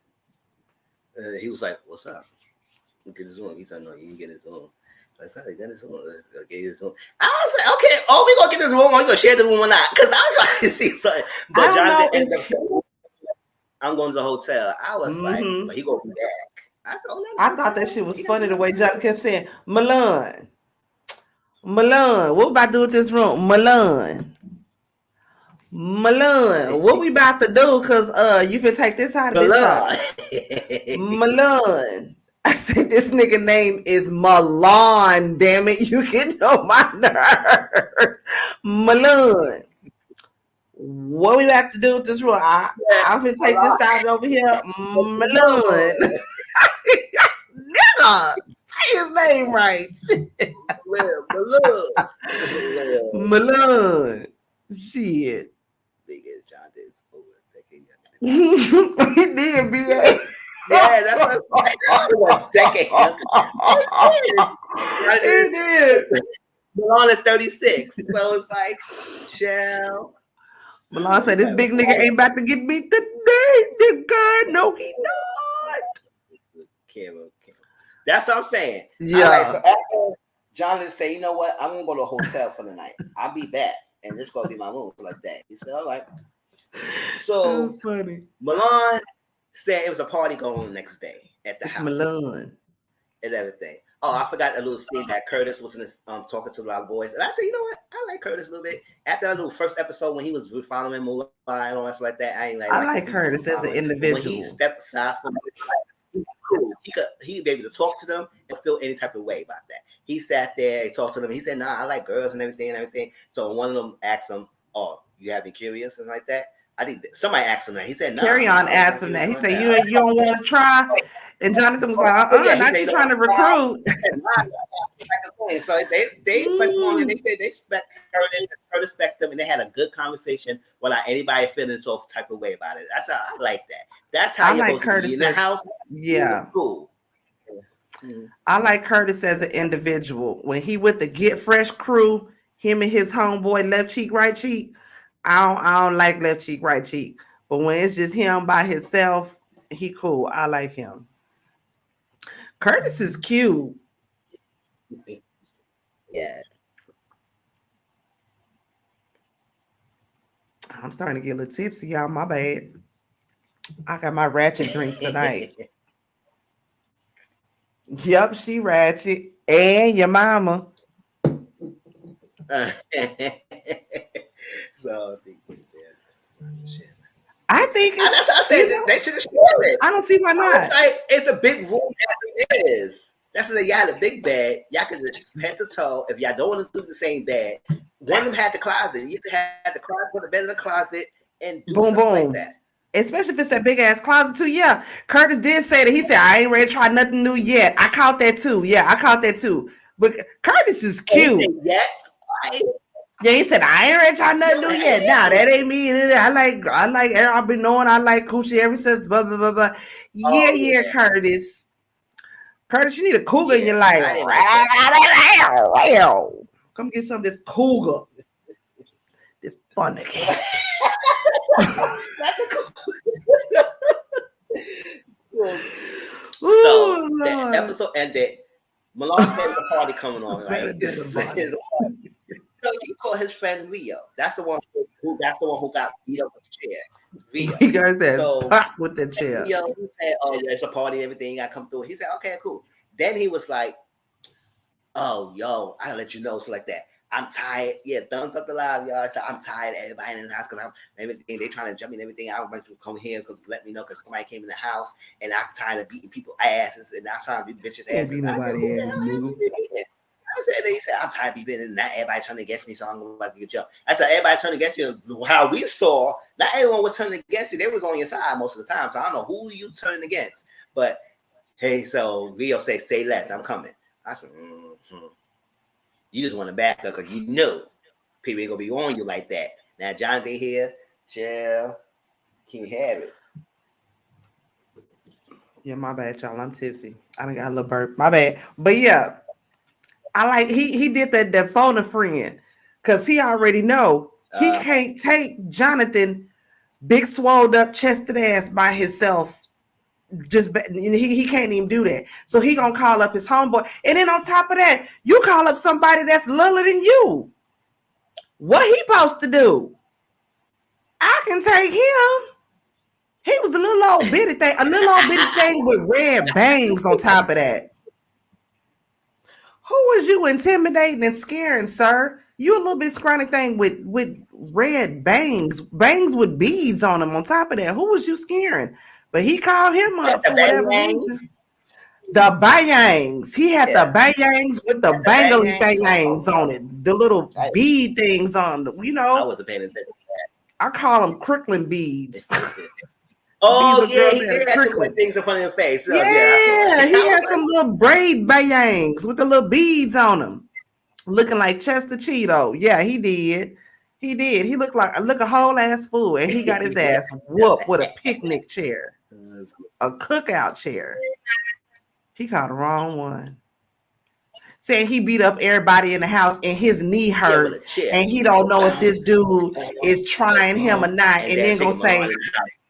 Speaker 1: he was like, "What's up? Get his room." He said, "No, you didn't get his room." I said, "I got his room. Get his room." I was like, "Okay, we gonna get this room. Are we gonna share the room or not?" Because I was trying to see something. But Jonathan ended up saying, "I'm going to the hotel." I was like, "But he gonna be back." I said, "Oh no."
Speaker 2: I thought that shit was funny the way Jonathan kept saying, Milan, what we about to do with this room? Milan, what we about to do? Because you can take this out of this side. Milan. I said this nigga name is Milan, damn it. You can know my nerve. Milan. What we about to do with this room? I'm gonna take this side over here. Milan. Nigga, say his name right.
Speaker 1: Milan.
Speaker 2: Milan. Shit.
Speaker 1: Nigga, John is over thinking.
Speaker 2: He did, BA.
Speaker 1: Yeah, that's what I'm saying. A decade younger.
Speaker 2: He did.
Speaker 1: Milan is 36. So it's like, chill.
Speaker 2: Milan said, this big nigga ain't about to get beat today, nigga. No, he not.
Speaker 1: Cameron. That's what I'm saying.
Speaker 2: Yeah.
Speaker 1: All right, so after Jonathan say, you know what? I'm going to go to a hotel for the night. I'll be back. And this going to be my room like that. He said, all right. So
Speaker 2: funny.
Speaker 1: Milan said it was a party going on the next day at the house.
Speaker 2: Milan.
Speaker 1: And everything. Oh, I forgot a little scene that Curtis was in this, talking to a lot of boys. And I said, you know what? I like Curtis a little bit. After that little first episode when he was following Mulan and all that stuff like that, I like
Speaker 2: Curtis as an individual.
Speaker 1: When he stepped aside from it, cool. He'd be able to talk to them and feel any type of way about that. He sat there, he talked to them. He said, nah, I like girls and everything. So one of them asked him, oh, you have me curious and like that? I think somebody asked him that. He said, no.
Speaker 2: Carry on asked him that. He said, you don't want to try? And Jonathan was like, not you trying to recruit.
Speaker 1: So they pressed on and they said they expect Curtis respect them, and they had a good conversation without anybody feeling some type of way about it. That's how I like that. That's how you're supposed to be in the house.
Speaker 2: Yeah.
Speaker 1: Cool.
Speaker 2: I like Curtis as an individual. When he with the Get Fresh crew, him and his homeboy left cheek, right cheek. I don't like left cheek, right cheek. But when it's just him by himself, he cool. I like him. Curtis is cute.
Speaker 1: Yeah.
Speaker 2: I'm starting to get a little tipsy, y'all. My bad. I got my ratchet drink tonight. Yep, she ratchet. And your mama.
Speaker 1: So
Speaker 2: I think
Speaker 1: that's what I said. They should have shared it.
Speaker 2: I don't see why not.
Speaker 1: It's like it's a big room as it is. That's what y'all had a big bed. Y'all could just head to toe. If y'all don't want to sleep in the same bed, one of them had the closet. You could have the closet, put the bed in the closet, and do something like that.
Speaker 2: Especially if it's that big ass closet too. Yeah, Curtis did say that. He said, "I ain't ready to try nothing new yet." I caught that too. Yeah, I caught that too. But Curtis is cute.
Speaker 1: Yes.
Speaker 2: Yeah, he said, I ain't ready to try nothing new yet. Nah, that ain't me. I like, I've been knowing I like coochie ever since, blah, blah, blah, blah. Yeah, Curtis. Curtis, you need a cougar in your life. Come get some of this cougar. This funny cat.
Speaker 1: So the episode ended. Milan said the party coming on. Right? So he called his friend Rio. That's the one who got beat up with the chair. Rio.
Speaker 2: He got that pop with the chair.
Speaker 1: Rio said, "Oh, yeah, it's a party. Everything got to come through." He said, "Okay, cool." Then he was like, "Oh, yo, I'll let you know." So like that. I'm tired. Yeah, thumbs up the live, y'all. So I'm tired. Everybody in the house because everything they trying to jump me and everything. I want you to come here because let me know because somebody came in the house and I'm tired of beating people asses and I'm trying to beat bitches asses. I said, they said, I'm tired of being in not everybody turning against me, so I'm about to get jumped. I said, everybody turning against you. How we saw, not everyone was turning against you. They was on your side most of the time. So I don't know who you turning against. But hey, so Rio say less. I'm coming. I said, you just want to back up because you know people ain't gonna be on you like that. Now Jonathan here, chill, can't have it.
Speaker 2: Yeah, my bad, y'all. I'm tipsy. I done got a little burp. My bad. But yeah. I like he did that phone a friend because he already know he can't take Jonathan big swolled up chested ass by himself. Just he can't even do that. So he gonna call up his homeboy, and then on top of that, you call up somebody that's littler than you. What he supposed to do? I can take him. He was a little old bitty thing with red bangs on top of that. Who was you intimidating and scaring, sir? You a little bit scrawny thing with red bangs with beads on them on top of that. Who was you scaring? But he called him up for whatever reason. The bangs. He had the bangs with the bangly things on it. The little bead things on them. You know.
Speaker 1: I wasn't paying attention to that.
Speaker 2: I call them crickling beads.
Speaker 1: Oh, yeah, he did have to put things in front of your face. So,
Speaker 2: yeah, he had some little braid bangs with the little beads on them, looking like Chester Cheeto. Yeah, he did. He did. He looked a whole ass fool, and he got his ass whooped with a picnic chair, a cookout chair. He caught the wrong one. Saying he beat up everybody in the house and his knee hurt, and he don't know if this dude is trying him or not, and then gonna say,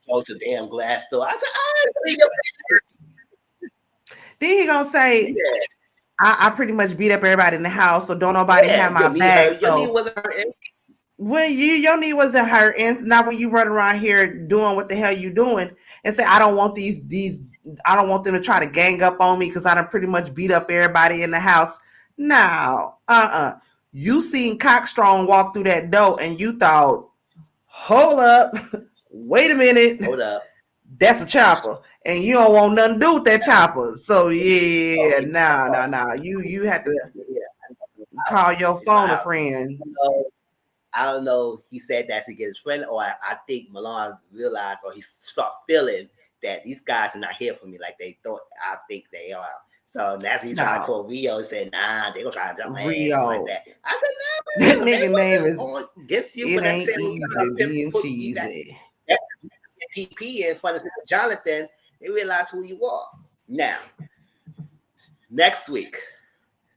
Speaker 1: "Go to the damn glass door." I said,
Speaker 2: then he gonna say, I pretty much beat up everybody in the house, so don't nobody have my back.
Speaker 1: Your knee wasn't hurting.
Speaker 2: Well, your knee wasn't hurting. Not when you run around here doing what the hell you doing and say, I don't want I don't want them to try to gang up on me because I done pretty much beat up everybody in the house. No, You seen Cockstrong walk through that door and you thought, hold up, wait a minute.
Speaker 1: Hold up.
Speaker 2: That's a chopper. And you don't want nothing to do with that chopper. So yeah, nah. You had to call your phone a friend.
Speaker 1: I don't know. He said that to get his friend, or I think Milan realized, or he start feeling that these guys are not here for me like they thought. I think they are. So that's he trying to call Rio and said, nah, they gonna try to jump my ass like that. I said, nah,
Speaker 2: that nigga name is
Speaker 1: against you.
Speaker 2: It ain't easy being cheesy.
Speaker 1: PP in front of Jonathan, they realize who you are. Now, next week,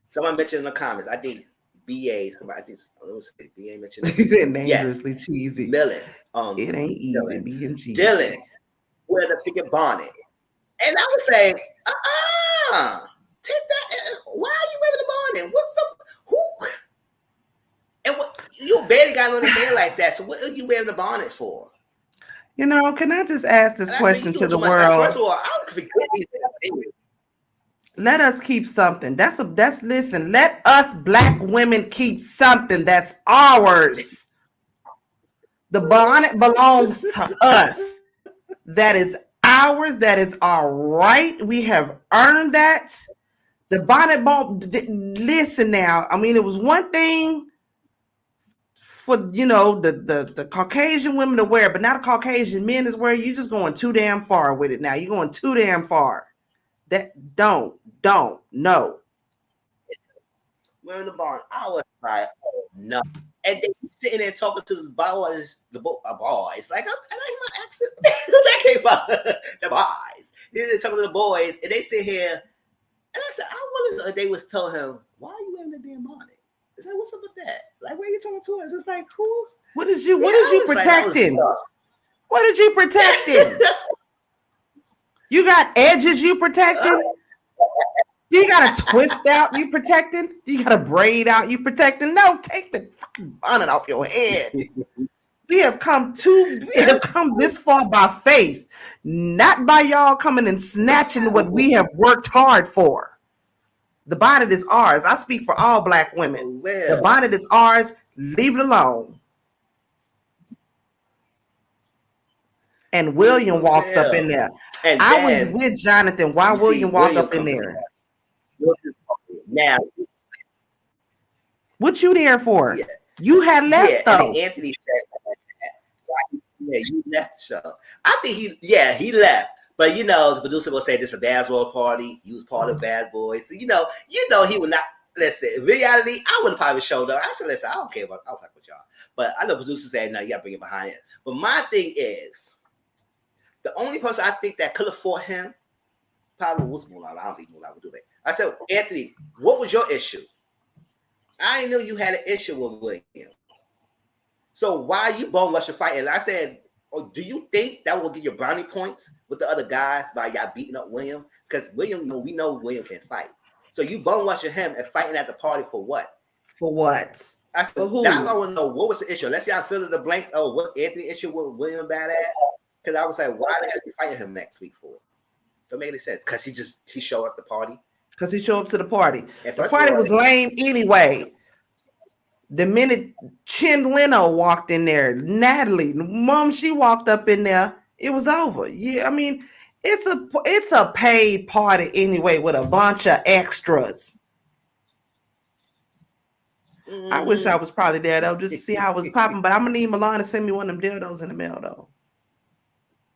Speaker 1: someone mentioned in the comments, I think BA's, I just BA mentioned
Speaker 2: dangerously cheesy.
Speaker 1: Millen.
Speaker 2: It ain't easy being cheesy.
Speaker 1: Dylan, wear the freaking bonnet. And I was saying, take that. Why are you wearing the bonnet? What's up? Who? And what you barely got on the hair like that. So what are you wearing the bonnet for?
Speaker 2: You know, can I just ask this question to the world?
Speaker 1: First of all, I don't forget these things.
Speaker 2: Let us keep something. Listen, let us black women keep something that's ours. The bonnet belongs to us. That is ours. That is our right. We have earned that. The bonnet listen now. I mean, it was one thing for, the Caucasian women to wear, but not a Caucasian men is wearing. You're just going too damn far with it now. You're going too damn far. That don't, no.
Speaker 1: We're in the barn. I was like, oh no. And they sitting there talking to the boys, boys. Like, I like my accent. That came out. The boys. They're talking to the boys, and they sit here. And I said, I wanted to know if they was telling him, why are you wearing the damn bonnet? It's like, what's up with that? Like, where are you talking to us? It's like, who's?
Speaker 2: What is you protecting? What is you protecting? You got edges you protecting? You got a twist out you protecting? You got a braid out you protecting? No, take the fucking bonnet off your head. We have come this far by faith, not by y'all coming and snatching what we have worked hard for. The bonnet is ours. I speak for all black women. The bonnet is ours. Leave it alone. And William walks up in there. And I was with Jonathan while William walked up in there.
Speaker 1: Now,
Speaker 2: what you there for? Yeah. You had left though.
Speaker 1: And Anthony said, "Yeah, you left the show." I think he left. But the producer will say this is a Bad Boy party. He was part of Bad Boys. So, he would not. Listen, in reality, I wouldn't probably showed up. I said, listen, I don't care about. I'll fuck with y'all. But I know producers say, no, you got to bring it behind it. But my thing is, the only person I think that could have fought him probably was Mulan. I don't think Mulan would do that. I said, Anthony, what was your issue? I didn't know you had an issue with William. So why you bone rushing fighting? And I said, do you think that will give you brownie points with the other guys by y'all beating up William? Because William, we know William can fight. So you bone rushing him and fighting at the party for what?
Speaker 2: For what?
Speaker 1: I said, I want to know what was the issue. Let's see, I fill in the blanks. Oh, what Anthony issue with William bad at? Because I was like, why the hell you fighting him next week for? Don't make any sense. Because he showed up at the party. Because
Speaker 2: he showed up to the party. The party was lame anyway. The minute Chin Leno walked in there, Natalie, mom, she walked up in there, it was over. Yeah, I mean, it's a paid party anyway with a bunch of extras. I wish I was probably there though, just to see how it was popping. But I'm gonna need Milan to send me one of them dildos in the mail though.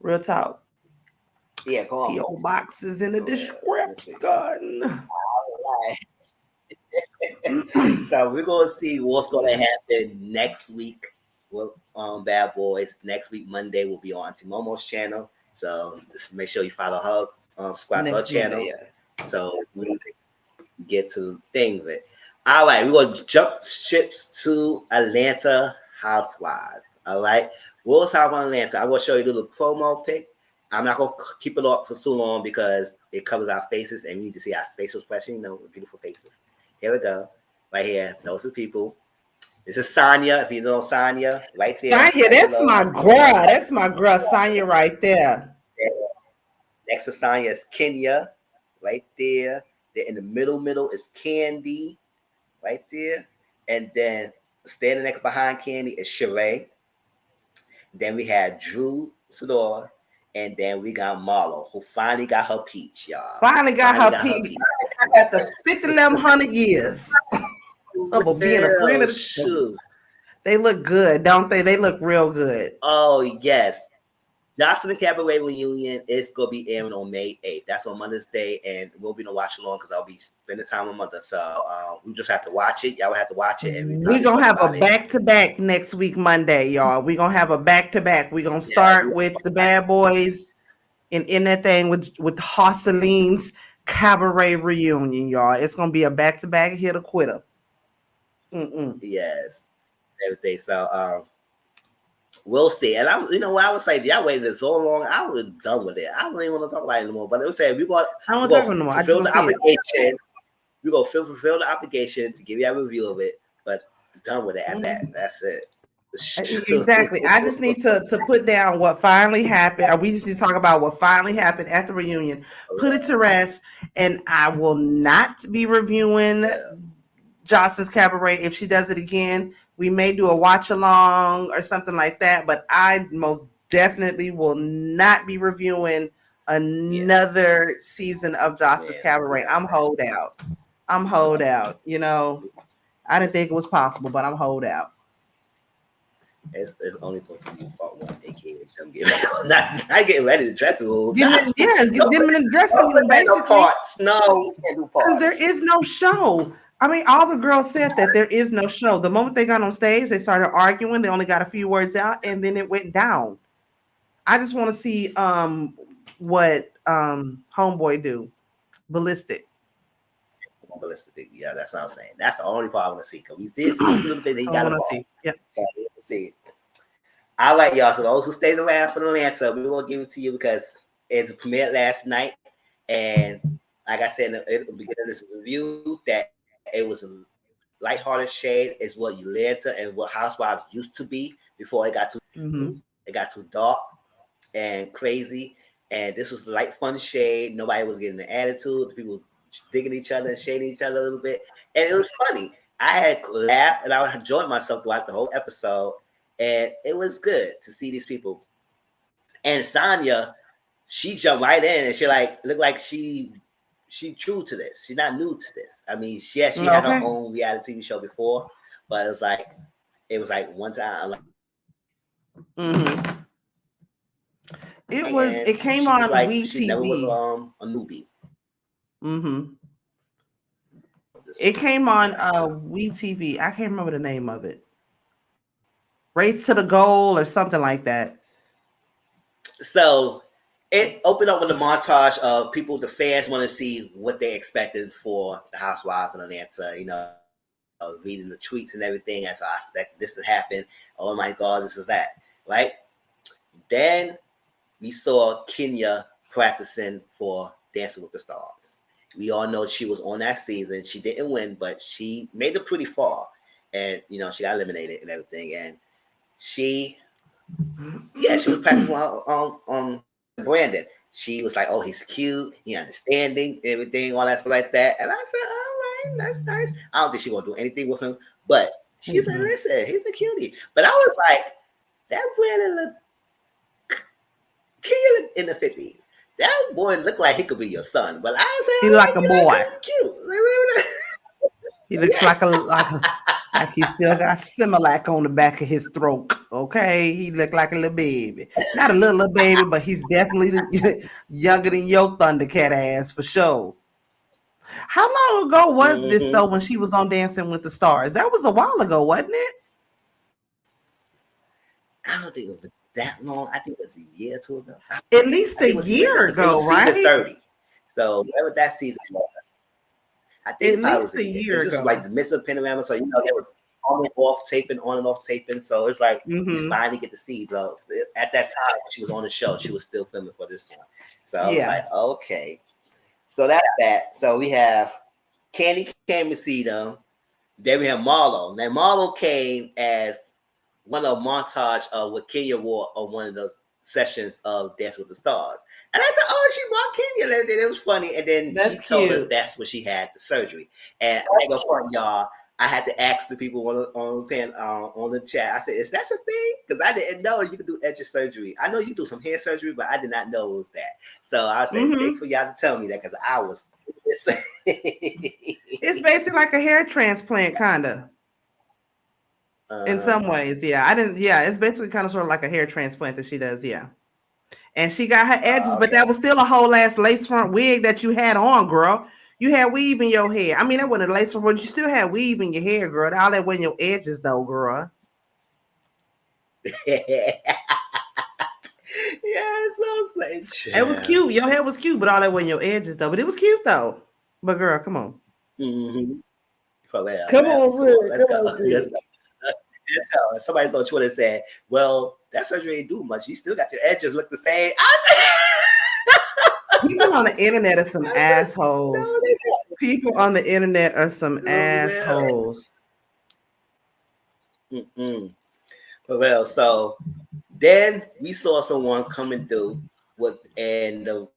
Speaker 2: Real talk.
Speaker 1: Yeah, go on.
Speaker 2: PO boxes in the description. All right.
Speaker 1: So we're gonna see what's gonna happen next week with Bad Boys. Next week, Monday, will be on Auntie Momo's channel. So just make sure you follow her, subscribe to her
Speaker 2: Next
Speaker 1: channel.
Speaker 2: Monday, yes.
Speaker 1: So we get to the thing of it. All right, we're going to jump ships to Atlanta Housewives. All right. We'll talk about Atlanta. I'm going to show you a little promo pic. I'm not going to keep it up for too long because it covers our faces and we need to see our facial expression, you know, beautiful faces. Here we go. Right here. Those are people. This is Sonya. If you know Sonya, right there.
Speaker 2: Sonya, that's my girl. That's my girl, Sonya, right there.
Speaker 1: Next to Sonya is Kenya, right there. Then in the middle is Candy, right there. And then standing next behind Candy is Sheree. Then we had Drew Sidor. And then we got Marlo, who finally got her peach, y'all.
Speaker 2: Finally got her peach. After 5,100 years of being a friend of the show. They look good, don't they? They look real good.
Speaker 1: Oh, yes. Jocelyn Cabaret Reunion is going to be airing on May 8th. That's on Mother's Day, and we'll be no watch along because I'll be spending time with Mother. So we just have to watch it. Y'all will have to watch it. And
Speaker 2: we're going to have a back-to-back next week, Monday, y'all. We're going to have a back-to-back. We're going to start with the Bad Boys and end that thing with Jocelyn's Cabaret Reunion, y'all. It's going to be a back-to-back hit or quitter.
Speaker 1: Yes. Everything. So, we'll see. And I, you know what I would say, y'all waited so long, I was done with it. I don't even want to talk about it anymore. But it was saying we're going to fulfill the obligation. We're going to fulfill the obligation to give you a review of it, but done with it at that. That's it.
Speaker 2: Exactly. I just need to put down what finally happened. We just need to talk about what finally happened at the reunion. Put it to rest, and I will not be reviewing Jocelyn's Cabaret. If she does it again, we may do a watch along or something like that, but I most definitely will not be reviewing another season of Jocelyn's Cabaret. I'm hold out. You know, I didn't think it was possible, but I'm hold out.
Speaker 1: It's only supposed to be part one, aka them getting not getting ready to dress room.
Speaker 2: Get them in the dressing room, basically.
Speaker 1: No parts. No, we can't do parts.
Speaker 2: Because there is no show. I mean, all the girls said that there is no show. The moment they got on stage, they started arguing. They only got a few words out, and then it went down. I just want to see what Homeboy do. Ballistic.
Speaker 1: Yeah, that's what I'm saying. That's the only part I want to see. Because we did see a little bit that he got involved.
Speaker 2: Yep.
Speaker 1: So let's see. All right, y'all. So those who stayed around for Atlanta, we will give it to you because it premiered last night. And like I said in the beginning of this review, that it was a lighthearted shade is what Atlanta and what Housewives used to be before it got too dark and crazy. And this was light, fun shade. Nobody was getting the attitude. The people digging each other and shading each other a little bit. And it was funny. I had laughed and I enjoyed myself throughout the whole episode. And it was good to see these people. And Sonya, she jumped right in and she looked like she true to this. She's not new to this. I mean, she had her own reality TV show before, but it was like one time.
Speaker 2: It came on WE
Speaker 1: she
Speaker 2: TV.
Speaker 1: Never was a newbie.
Speaker 2: It came on WE TV. I can't remember the name of it. Race to the Goal or something like that.
Speaker 1: So it opened up with a montage of people, the fans want to see what they expected for the Housewives in Atlanta, you know, reading the tweets and everything. And so I expect this to happen. Oh my God, this is that, right? Then we saw Kenya practicing for Dancing with the Stars. We all know she was on that season. She didn't win, but she made it pretty far. And, you know, she got eliminated and everything. And she was practicing on Brandon. She was like, oh, he's cute, he understanding, everything, all that stuff like that. And I said, all right, that's nice. I don't think she's going to do anything with him. But she said, listen, he's a cutie. But I was like, that Brandon look in the 50s. That boy looked like he could be your son. But I said,
Speaker 2: he like a boy.
Speaker 1: Cute.
Speaker 2: He looks like he still got Similac on the back of his throat. Okay, he looked like a little baby. Not a little baby, but he's definitely younger than your Thundercat ass for sure. How long ago was this though when she was on Dancing with the Stars? That was a while ago, wasn't it?
Speaker 1: I don't think it was that long. I think it was a year or two ago.
Speaker 2: At least
Speaker 1: I think
Speaker 2: a
Speaker 1: it was a year ago
Speaker 2: year
Speaker 1: because it
Speaker 2: ago,
Speaker 1: was season
Speaker 2: right?
Speaker 1: 30. So whatever that season was, I think
Speaker 2: At
Speaker 1: it probably
Speaker 2: least
Speaker 1: was a
Speaker 2: a
Speaker 1: year.
Speaker 2: year
Speaker 1: Because this was like
Speaker 2: ago.
Speaker 1: the midst of Panorama. So, there was on and off taping, on and off taping. So it's like we
Speaker 2: Mm-hmm.
Speaker 1: finally get to see. So at that time, she was on the show. She was still filming for this one. So I was
Speaker 2: Yeah.
Speaker 1: like, okay. So that's that. So we have Candy came to see them. Then we have Marlo. Now Marlo came as one of a montage of what Kenya wore on one of those sessions of Dance with the Stars. And I said, "Oh, she brought Kenya and everything." It was funny. And then
Speaker 2: That's
Speaker 1: she told us
Speaker 2: cute.
Speaker 1: that's when she had the surgery. And I ain't gonna front y'all. I had to ask the people on the chat. I said, "Is that a thing?" Because I didn't know you could do edge surgery. I know you do some hair surgery, but I did not know it was that. So I say,
Speaker 2: Mm-hmm.
Speaker 1: thank for y'all to tell me that because I was.
Speaker 2: It's basically like a hair transplant, kind of. In
Speaker 1: uh,
Speaker 2: some ways, yeah. I didn't. Yeah, it's basically kind of sort of like a hair transplant that she does. Yeah. And she got her edges, but that
Speaker 1: okay.
Speaker 2: was still a whole ass lace front wig that you had on, girl. You had weave in your hair. I mean, that wasn't a lace front, but you still had weave in your hair, girl. All that wasn't your edges, though, girl.
Speaker 1: Yeah, so
Speaker 2: It was
Speaker 1: sad.
Speaker 2: cute. Your hair was cute, but all that wasn't your edges, though. But it was cute, though. But girl, come on.
Speaker 1: Mm-hmm. For real,
Speaker 2: Come
Speaker 1: man.
Speaker 2: on,
Speaker 1: Come on,
Speaker 2: good.
Speaker 1: let's
Speaker 2: Come
Speaker 1: go.
Speaker 2: on,
Speaker 1: Let's
Speaker 2: good.
Speaker 1: go. Let's go. Somebody's on Twitter said, "Well, that surgery ain't do much. You still got your edges look the same."
Speaker 2: People on the internet are some
Speaker 1: I said, "No,
Speaker 2: assholes.
Speaker 1: they
Speaker 2: People on the internet are some
Speaker 1: don't." For
Speaker 2: assholes.
Speaker 1: real. Mm-mm. For real. So then we saw someone coming through and the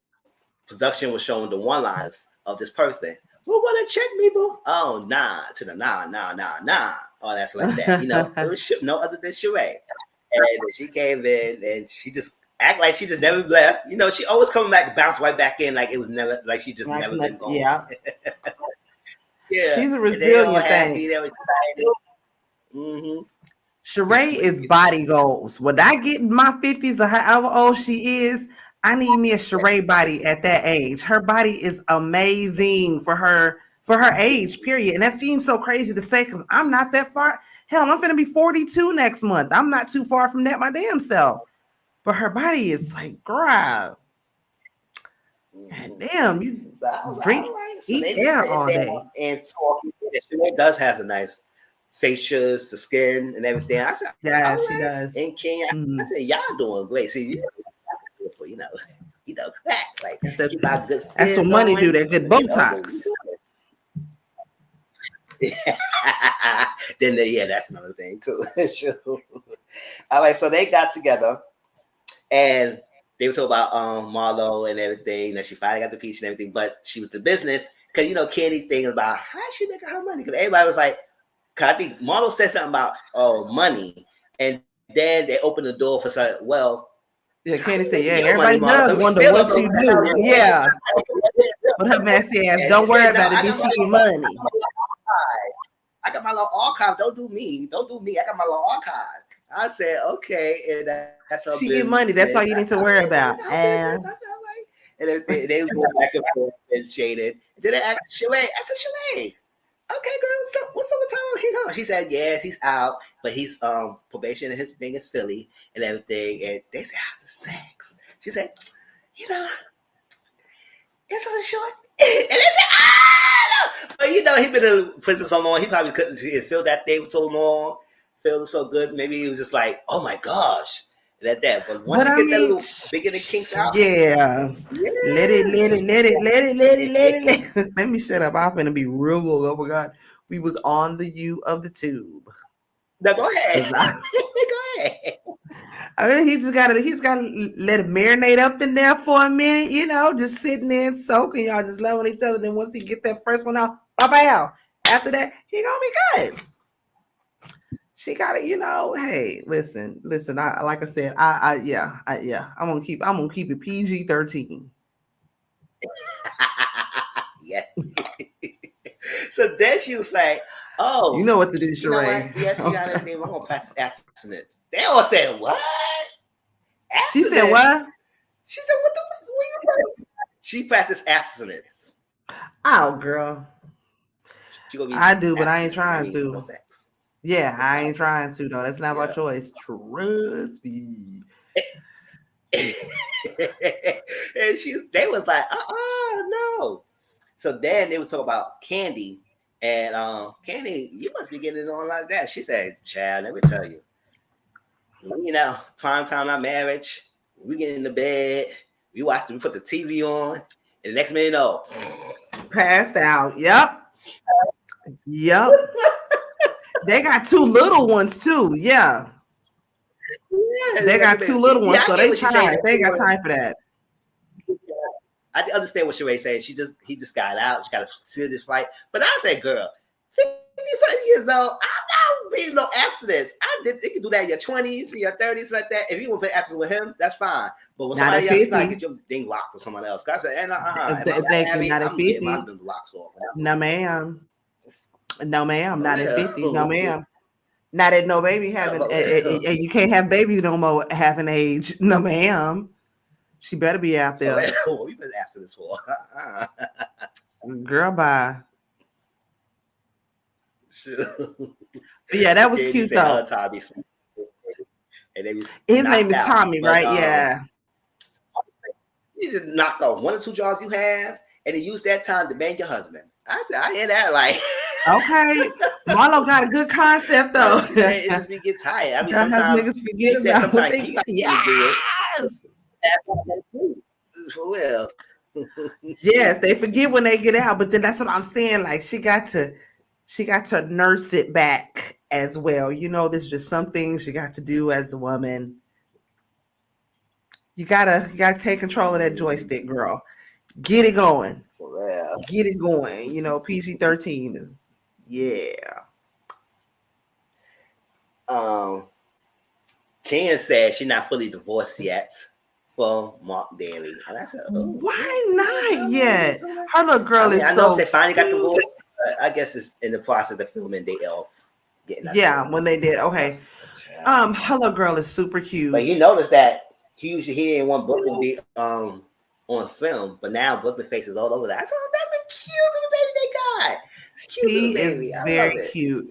Speaker 1: production was showing the one-liners of this person. Who wanna check me, boo? Oh, nah, to the nah, nah, nah, nah. Oh, that's like that. It was no other than Sheree. And she came in and she just act like she just never left. She always coming back, bounce right back in like it was never, like she just
Speaker 2: Like,
Speaker 1: never been gone.
Speaker 2: yeah.
Speaker 1: Yeah.
Speaker 2: She's a
Speaker 1: And they all
Speaker 2: resilient thing.
Speaker 1: happy, they were excited. Mm-hmm.
Speaker 2: Sheree is body goals. When I get in my 50s or however old she is, I need me a Sheree body at that age. Her body is amazing for her age, period. And that seems so crazy to say because I'm not that far. Hell, I'm gonna be 42 next month. I'm not too far from that my damn self. But her body is like, girl,
Speaker 1: Mm-hmm.
Speaker 2: damn, you
Speaker 1: So I was like,
Speaker 2: drink,
Speaker 1: all right. So
Speaker 2: eat
Speaker 1: they just
Speaker 2: air
Speaker 1: sitting
Speaker 2: all
Speaker 1: there
Speaker 2: day.
Speaker 1: and talking. She does has a nice features, the skin and everything. I said, all
Speaker 2: Yeah,
Speaker 1: right.
Speaker 2: she does.
Speaker 1: And Kenya, I
Speaker 2: Mhm.
Speaker 1: said, y'all doing great. See, for crack. Like
Speaker 2: That's that.
Speaker 1: keep our good
Speaker 2: That's what
Speaker 1: skin
Speaker 2: money do.
Speaker 1: going.
Speaker 2: That good Botox.
Speaker 1: We doing it. Then yeah, that's another thing too. True. All right, so they got together and they were talking about Marlo and everything. That she finally got the peach and everything, but she was the business because Candy thinking about how she making her money because everybody was like, because I think Marlo said something about money, and then they opened the door for something. Well,
Speaker 2: Yeah,
Speaker 1: how
Speaker 2: Candy
Speaker 1: you
Speaker 2: said,
Speaker 1: making
Speaker 2: yeah,
Speaker 1: your money,
Speaker 2: everybody
Speaker 1: Marlo?
Speaker 2: does
Speaker 1: Because we
Speaker 2: wonder
Speaker 1: still don't
Speaker 2: what
Speaker 1: know
Speaker 2: you
Speaker 1: what the hell
Speaker 2: do.
Speaker 1: you're doing.
Speaker 2: Yeah. But her messy ass,
Speaker 1: And she
Speaker 2: don't worry
Speaker 1: said, "No,
Speaker 2: about it,
Speaker 1: I
Speaker 2: bitch.
Speaker 1: got
Speaker 2: She get money.
Speaker 1: my little archive. Don't do me. Don't do me. I got my little archive." I said, "Okay," and that's her
Speaker 2: She get
Speaker 1: business.
Speaker 2: money.
Speaker 1: I
Speaker 2: That's
Speaker 1: said,
Speaker 2: all you need to
Speaker 1: "Okay,
Speaker 2: worry
Speaker 1: well, look at
Speaker 2: about.
Speaker 1: her business." I
Speaker 2: And
Speaker 1: said, "All right." And they was going back and forth and shaded. And then they asked Sheree. I said, "Sheree, okay, girl, what's up with Tom? He gone?" She said, "Yes, he's out, but he's probation and his thing in Philly and everything." And they said, "How's the sex?" She said, "You know, it's a short." And they said, "Ah, no." But he been in prison so long, he probably couldn't feel that thing for so long, feel so good. Maybe he was just like, "Oh my gosh," and at that. But once
Speaker 2: but
Speaker 1: he
Speaker 2: I
Speaker 1: get that
Speaker 2: mean,
Speaker 1: little beginning kinks out,
Speaker 2: yeah.
Speaker 1: yeah.
Speaker 2: Let it, let it, let it, let it, let it, let it, let it. Let me shut up. I'm gonna be real. Oh my god. We was on the U of the tube.
Speaker 1: Now go ahead,
Speaker 2: 'Cause
Speaker 1: go ahead.
Speaker 2: I mean, he's gotta let it marinate up in there for a minute, just sitting there and soaking, y'all just loving each other. Then once he get that first one out, bye. After that, he gonna be good. She got to, hey, listen. I like I said, yeah. I'm gonna keep it PG-13.
Speaker 1: Yes. So then she was like,
Speaker 2: You
Speaker 1: "Oh,
Speaker 2: know what to do,
Speaker 1: you know what?
Speaker 2: Sheree.
Speaker 1: Yes, you got everything. I'm gonna practice abstinence." They all said, "What?
Speaker 2: She said what?
Speaker 1: Abstinence?" She said, "What the fuck? What you doing?" She practiced abstinence.
Speaker 2: Oh, girl,
Speaker 1: She gonna be
Speaker 2: I do, but I ain't
Speaker 1: abstinent. That
Speaker 2: trying
Speaker 1: means no
Speaker 2: to.
Speaker 1: sex.
Speaker 2: Yeah,
Speaker 1: The
Speaker 2: I ain't
Speaker 1: topic.
Speaker 2: trying to though. That's not my
Speaker 1: Yeah.
Speaker 2: choice. Trust me.
Speaker 1: And they was like, no. So then they would talk about Candy. And Candy, you must be getting it on like that. She said, Chad, let me tell you. Prime time our marriage, we get in the bed, we put the TV on, and the next minute,
Speaker 2: Passed out. Yep. Yep. They got two little ones too. Yeah.
Speaker 1: yeah,
Speaker 2: They got two little
Speaker 1: yeah,
Speaker 2: ones,
Speaker 1: I
Speaker 2: so
Speaker 1: get
Speaker 2: they
Speaker 1: what she's saying.
Speaker 2: tired. They ain't got time for that.
Speaker 1: I understand what Sheree saying. He just got out. She got to see this fight. But I said, girl, 50-something years old, I'm not being no abstinence. You can do that in your 20s, in your 30s, like that. If you want to play abstinence with him, that's fine. But with
Speaker 2: Not at
Speaker 1: somebody else, you gotta
Speaker 2: 50.
Speaker 1: get your thing locked with someone else. Cause I said, if I'm
Speaker 2: Thank you.
Speaker 1: married,
Speaker 2: Not at
Speaker 1: I'm getting my
Speaker 2: 50.
Speaker 1: locks off.
Speaker 2: No, ma'am. No, ma'am.
Speaker 1: For
Speaker 2: Not at 50. No,
Speaker 1: real.
Speaker 2: ma'am. Not at no baby having,
Speaker 1: For real.
Speaker 2: and you can't have babies no more having age. No, ma'am. She better be out
Speaker 1: For
Speaker 2: there.
Speaker 1: real. What you been abstinence for?
Speaker 2: Girl, bye.
Speaker 1: Sure.
Speaker 2: But yeah, that was
Speaker 1: Candy
Speaker 2: cute
Speaker 1: said her
Speaker 2: though.
Speaker 1: Tommy, and they was
Speaker 2: His name
Speaker 1: knocked
Speaker 2: is
Speaker 1: out.
Speaker 2: Tommy,
Speaker 1: But
Speaker 2: right? Yeah.
Speaker 1: you just knocked off one or two jobs you have, and then use that time to bang your husband. I said, I hear that. Like,
Speaker 2: Okay. Marlo got a good concept though.
Speaker 1: she said, it just be get tired. I mean,
Speaker 2: Sometimes
Speaker 1: sometimes
Speaker 2: niggas forget
Speaker 1: she said
Speaker 2: about what
Speaker 1: sometimes
Speaker 2: they
Speaker 1: he
Speaker 2: get.
Speaker 1: might to do it.
Speaker 2: Yes.
Speaker 1: For real.
Speaker 2: Yes, they forget when they get out, but then that's what I'm saying. Like she got to nurse it back as well. There's just some things you got to do as a woman. You gotta take control of that joystick, girl. Get it going.
Speaker 1: For real.
Speaker 2: Get it going. PG-13 is yeah.
Speaker 1: Um, Ken said she's not fully divorced yet from Mark Daly. And I said, oh,
Speaker 2: Why
Speaker 1: I
Speaker 2: not
Speaker 1: don't
Speaker 2: yet?
Speaker 1: know.
Speaker 2: Her little
Speaker 1: I
Speaker 2: girl
Speaker 1: mean,
Speaker 2: is
Speaker 1: I know if they
Speaker 2: so
Speaker 1: finally got
Speaker 2: cute.
Speaker 1: divorced, I guess it's in the process of filming they off getting that
Speaker 2: Yeah,
Speaker 1: together.
Speaker 2: when they did. Okay.
Speaker 1: Yeah.
Speaker 2: Her little girl is super
Speaker 1: But
Speaker 2: cute.
Speaker 1: you notice that he didn't want Brooklyn to be on film, but now Brooklyn faces all over that. I said, oh, that's a cute little baby they got. Cute little
Speaker 2: She is
Speaker 1: baby. I
Speaker 2: very
Speaker 1: love it.
Speaker 2: cute.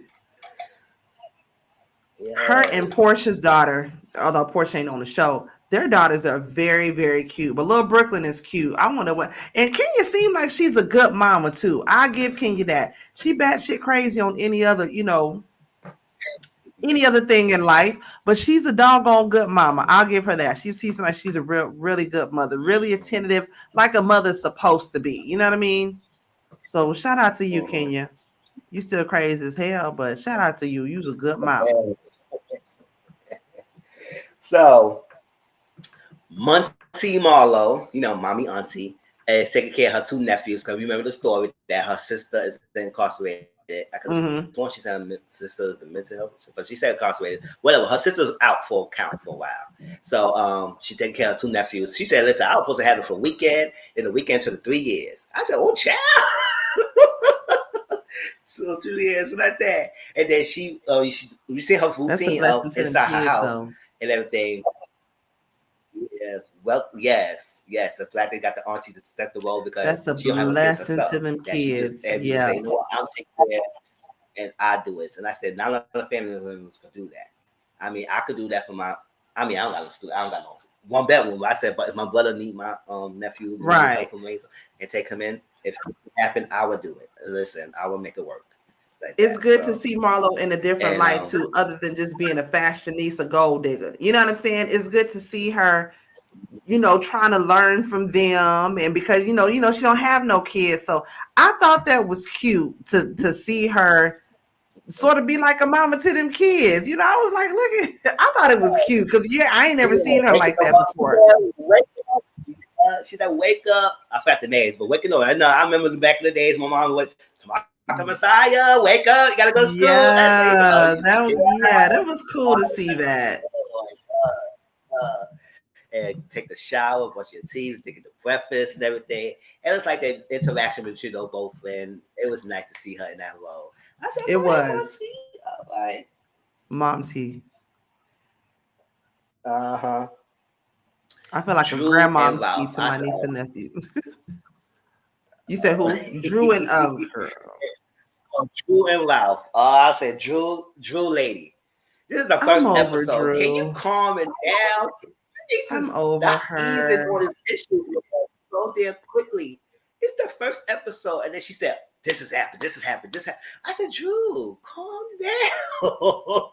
Speaker 2: Her and
Speaker 1: Yes.
Speaker 2: Portia's daughter, although Portia ain't on the show, their daughters are very, very cute. But little Brooklyn is cute. I wonder what. And Kenya seems like she's a good mama too. I give Kenya that. She batshit crazy on any other thing in life, but she's a doggone good mama. I'll give her that. She seems like she's a really good mother, really attentive, like a mother's supposed to be. You know what I mean? So shout out to you,
Speaker 1: Mm-hmm.
Speaker 2: Kenya. You still crazy as hell, but shout out to you. You's a good mama.
Speaker 1: So Monty Marlowe, mommy auntie, is taking care of her two nephews. Because remember the story that her sister is incarcerated. I could have sworn she said her sister is the mental health, but she said incarcerated. Whatever. Her sister's out for count for a while. So she's taking care of two nephews. She said, listen, I was supposed to have it for a weekend, then the weekend to the 3 years. I said, oh, child. So 2 years like that. And then you see her
Speaker 2: That's a
Speaker 1: routine
Speaker 2: blessing to them
Speaker 1: inside her
Speaker 2: kids,
Speaker 1: house
Speaker 2: though.
Speaker 1: and everything. Yeah, well, yes. The fact they got the auntie to step the role because
Speaker 2: That's a
Speaker 1: she don't have no kids
Speaker 2: blessing
Speaker 1: herself.
Speaker 2: to them
Speaker 1: That she just
Speaker 2: kids.
Speaker 1: able to
Speaker 2: Yeah.
Speaker 1: say, no, I'll take care and I do it. And I said, not a lot of family members could do that. I mean, I could do that for my. I mean, I don't got no one bedroom. I said, but if my brother need my nephew to
Speaker 2: Right.
Speaker 1: help him raise and take him in, if it happened, I would do it. Listen, I would make it work. Like
Speaker 2: It's
Speaker 1: that.
Speaker 2: good to
Speaker 1: So
Speaker 2: see Marlo in a different
Speaker 1: and
Speaker 2: light too, other than just being a fashionista gold digger. You know what I'm saying? It's good to see her, trying to learn from them, and because she don't have no kids, so I thought that was cute to see her sort of be like a mama to them kids. I was like, look at, I thought it was cute because I ain't never seen her like that before.
Speaker 1: She said, "Wake up!" I forgot the names, but waking up. I remember back in the days, my mom would. Tomorrow, Messiah, wake up! You gotta go to school.
Speaker 2: Yeah, that was cool to see that.
Speaker 1: And take the shower, brush your teeth, take the breakfast and everything. And it's like the interaction with both, and it was nice to see her in that role. I said,
Speaker 2: It was
Speaker 1: all right.
Speaker 2: mom's he.
Speaker 1: Uh-huh.
Speaker 2: I feel like a
Speaker 1: Drew and
Speaker 2: grandmom's he
Speaker 1: Ralph.
Speaker 2: to my niece and nephew. You said who? Drew and girl.
Speaker 1: Drew and Ralph. Oh, I said Drew lady. This is the
Speaker 2: I'm
Speaker 1: first
Speaker 2: over
Speaker 1: episode. Can you
Speaker 2: Drew.
Speaker 1: calm it down? You need to
Speaker 2: I'm over
Speaker 1: stop easing
Speaker 2: her.
Speaker 1: on his issues with us so damn quickly. It's the first episode, and then she said, "This has happened. This has happened. This." I said, "Drew, calm down."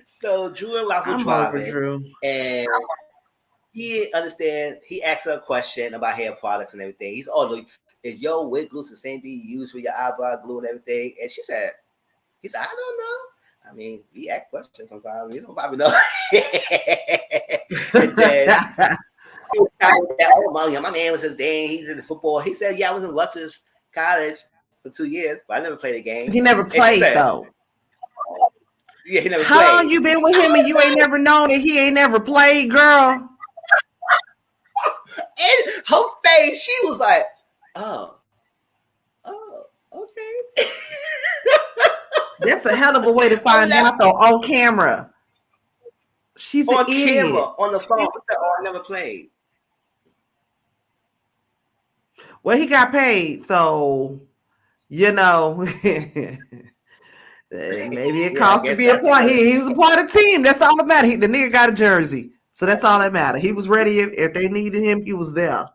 Speaker 1: So Drew and Ralph were
Speaker 2: I'm over
Speaker 1: driving,
Speaker 2: Drew.
Speaker 1: and he understands. He asked her a question about hair products and everything. He's, "Oh, look, is your wig glue the same thing you use for your eyebrow glue and everything?" And she said, "He said, I don't know. I mean, we ask questions sometimes. You don't probably know." And then he was talking about, "Oh, my man was in thing. He's in the football." He said, "Yeah, I was in Rutgers College for 2 years, but I never played a game."
Speaker 2: He never
Speaker 1: And she
Speaker 2: played
Speaker 1: said,
Speaker 2: though.
Speaker 1: "Yeah, he never
Speaker 2: How long
Speaker 1: played."
Speaker 2: you been with him and you ain't never known that he ain't never played, girl?
Speaker 1: And her face, she was like, "Oh, okay."
Speaker 2: That's a hell of a way to find out though on camera. She's an
Speaker 1: On
Speaker 2: idiot.
Speaker 1: camera, on the phone. She said, "Oh, I never played."
Speaker 2: Well, he got paid, so you know maybe it
Speaker 1: Yeah, I
Speaker 2: cost to
Speaker 1: guess
Speaker 2: be a
Speaker 1: that's
Speaker 2: part.
Speaker 1: good.
Speaker 2: He was a part of the team. That's all that mattered. The nigga got a jersey, so that's all that mattered. He was ready if they needed him. He was there.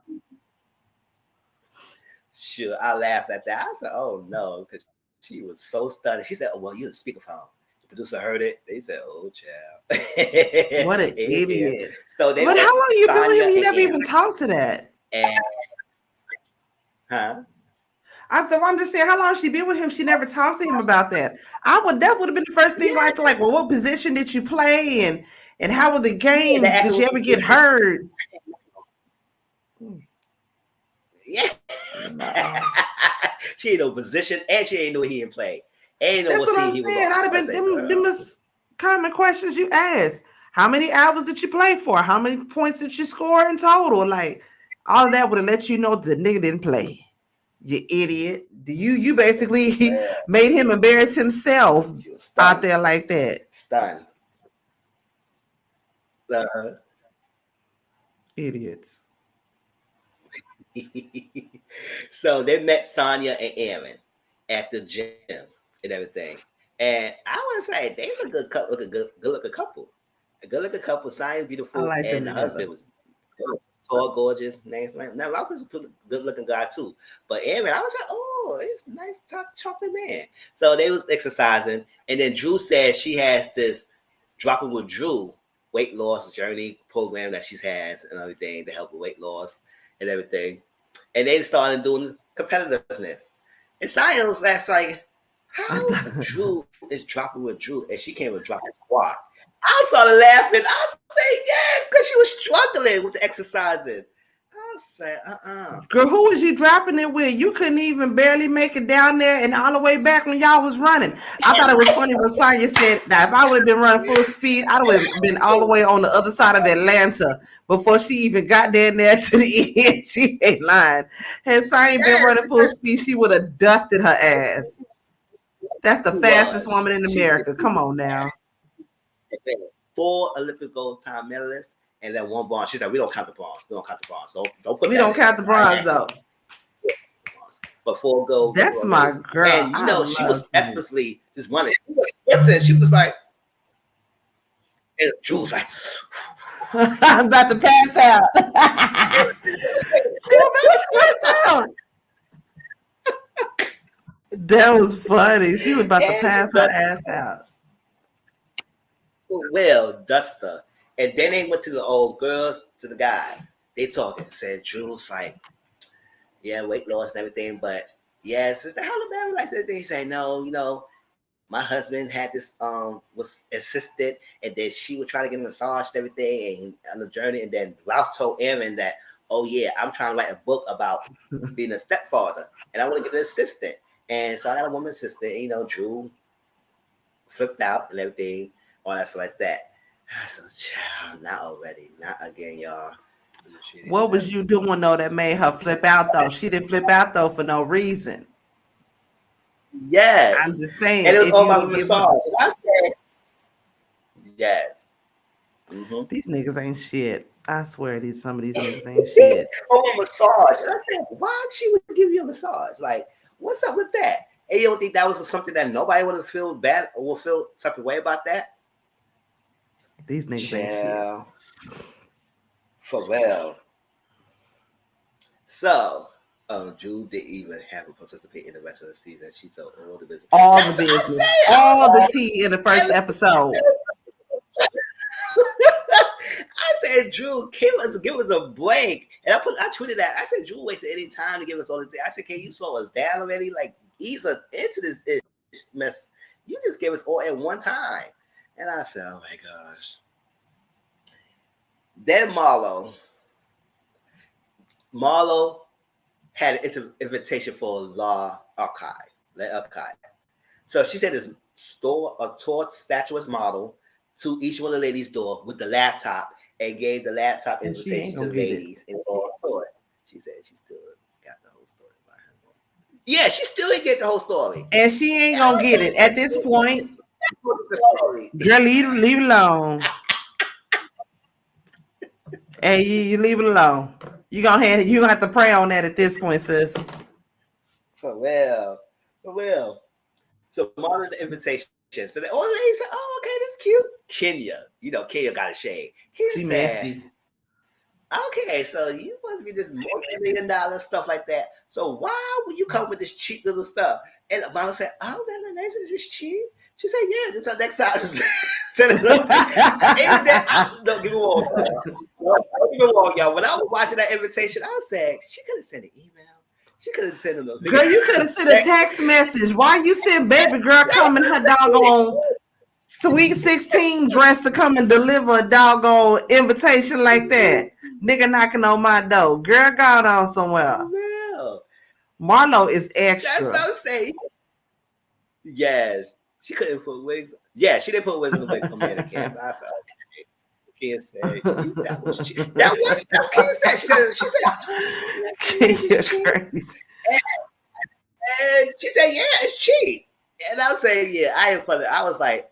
Speaker 1: Sure, I laughed at that. I said, "Oh no," because she was so stunned. She said, "Oh well, you're the speakerphone." The producer heard it. They said, "Oh child."
Speaker 2: What an
Speaker 1: Yeah, yeah.
Speaker 2: idiot!
Speaker 1: So they
Speaker 2: But how
Speaker 1: went
Speaker 2: long you been with
Speaker 1: Sonya
Speaker 2: him? You
Speaker 1: and
Speaker 2: never even
Speaker 1: Aaron.
Speaker 2: talked to that.
Speaker 1: And huh?
Speaker 2: I said, well, I'm just saying, how long she been with him? She never talked to him about that. That would have been the first thing,
Speaker 1: Yeah,
Speaker 2: like, well, what position did you play, and how were the
Speaker 1: yeah. They
Speaker 2: games?
Speaker 1: asked
Speaker 2: Did
Speaker 1: her
Speaker 2: you
Speaker 1: what
Speaker 2: ever get
Speaker 1: position.
Speaker 2: hurt?
Speaker 1: Yeah.
Speaker 2: No.
Speaker 1: She ain't no position, and she ain't know he didn't play. Ain't know
Speaker 2: That's
Speaker 1: what
Speaker 2: what
Speaker 1: scene
Speaker 2: I'm
Speaker 1: he was
Speaker 2: saying.
Speaker 1: on.
Speaker 2: I'd have
Speaker 1: I
Speaker 2: been
Speaker 1: say,
Speaker 2: them
Speaker 1: "Girl."
Speaker 2: is common questions you ask. How many hours did you play for? How many points did you score in total? Like all of that would have let you know the nigga didn't play. You idiot. You basically
Speaker 1: Well,
Speaker 2: made him embarrass himself
Speaker 1: she was
Speaker 2: out
Speaker 1: stunned.
Speaker 2: there like that.
Speaker 1: Stunned. Uh,
Speaker 2: Idiots.
Speaker 1: so they met Sonya and Aaron at the gym and everything. And I want to say they were a good couple, good looking couple. A good looking couple, Sonya's
Speaker 2: I
Speaker 1: beautiful,
Speaker 2: like them
Speaker 1: and the
Speaker 2: together.
Speaker 1: husband was tall, gorgeous. Name's now Ralph is a good looking guy too. But Aaron, I was like, "Oh, it's a nice top chocolate man." So they was exercising, and then Drew said she has this dropping with Drew weight loss journey program that she has and everything to help with weight loss and everything. And they started doing competitiveness. And Science last like,
Speaker 2: I
Speaker 1: how
Speaker 2: thought,
Speaker 1: Drew is dropping with Drew and she can't even drop a squat. I started laughing. I say yes, because she was struggling with the exercising. I said,
Speaker 2: girl, who was you dropping it with? You couldn't even barely make it down there and all the way back when y'all was running. I thought it was funny when Sonya said that if I would have been running full speed, I would have been all the way on the other side of Atlanta before she even got down there to the end. She ain't lying. Had Sonya been
Speaker 1: yes,
Speaker 2: running full speed, she would have dusted her ass. That's the
Speaker 1: she
Speaker 2: fastest
Speaker 1: was.
Speaker 2: woman in
Speaker 1: She really
Speaker 2: America. Come on now.
Speaker 1: was. 4 Olympic gold time medalists and then 1 bronze. She said, "We don't count the bronze. We don't count the bronze. Don't put
Speaker 2: We
Speaker 1: that
Speaker 2: don't
Speaker 1: in
Speaker 2: count
Speaker 1: there.
Speaker 2: the
Speaker 1: I ain't
Speaker 2: bronze
Speaker 1: asking
Speaker 2: though.
Speaker 1: you." But 4 gold,
Speaker 2: That's
Speaker 1: 4
Speaker 2: my
Speaker 1: medals.
Speaker 2: girl.
Speaker 1: And you
Speaker 2: I
Speaker 1: know, she
Speaker 2: love
Speaker 1: was
Speaker 2: Sonya.
Speaker 1: effortlessly just running. She was sprinting. She was just like, and Drew was like,
Speaker 2: I'm about to pass out. She was about to pass out. That was funny. She was about to
Speaker 1: and
Speaker 2: pass her ass out.
Speaker 1: well, Duster. And then they went to the old girls, to the guys. They talking. Said Drew's like, yeah, weight loss and everything, but yes, it's the Alabama likes everything. He said, no, my husband had this was assisted, and then she would try to get a massage and everything and on the journey, and then Ralph told Aaron that, oh yeah, I'm trying to write a book about being a stepfather, and I want to get an assistant. And so I got a woman assistant, and, Drew flipped out and everything, all that stuff like that. I said, child, not already, not again, y'all.
Speaker 2: What was you doing though that made her flip out though? She didn't flip out though for no reason.
Speaker 1: Yes.
Speaker 2: I'm just
Speaker 1: And
Speaker 2: saying,
Speaker 1: it was
Speaker 2: if
Speaker 1: all
Speaker 2: you
Speaker 1: about the
Speaker 2: would give her,
Speaker 1: massage. And I said, yes. Mm-hmm.
Speaker 2: these niggas ain't shit. I swear some of these niggas ain't shit.
Speaker 1: Oh, a massage. And I said, why she would give you a massage? Like, what's up with that? And you don't think that was something that nobody would have feel bad or will feel something way about that?
Speaker 2: These niggas ain't shit.
Speaker 1: For real. So, Drew didn't even have to participate in the rest of the season. She told all the business.
Speaker 2: All the business. All the tea in the first episode.
Speaker 1: I said, Drew, give us a break. And I tweeted that. I said, Drew wasted any time to give us all the thing. I said, can you slow us down already? Like, ease us into this mess. You just gave us all at one time. And I said, oh my gosh. Then Marlo had an invitation for Law Archive. So she said this a tall, statuesque model to each one of the ladies' door with the laptop and gave the laptop invitation to the ladies and all saw it. She said she still got the whole story by her. Yeah, she still didn't get the whole story.
Speaker 2: And she ain't gonna get it at this point. Girl, leave it alone. And you leave it alone. You gonna have to pray on that at this point, sis.
Speaker 1: For real. So Marlon the invitation. So the older lady said, "Oh, okay, that's cute." Kenya got a shade. She said, messy. "Okay, so you supposed to be this multi-million-dollar stuff like that. So why would you come with this cheap little stuff?" And Marlon said, "Oh, no, this is just cheap." She said, "Yeah, this is next time." Don't get me wrong, y'all. When I was watching that invitation, I said she could have sent an email. She could have sent a little.
Speaker 2: Girl, you could have sent a text message. Why you send baby girl coming her doggone Sweet 16 dress to come and deliver a doggone invitation like that? Nigga knocking on my door. Girl, got on somewhere.
Speaker 1: No.
Speaker 2: Marlo is extra.
Speaker 1: That's what I'm saying. Yes. She couldn't put wigs. Yeah, she didn't put wigs in the wig for mannequins. I said, okay. Can't say that was cheap. That can't say. She said, and she said, yeah, it's cheap. And I was saying, yeah, I ain't funny. I was like,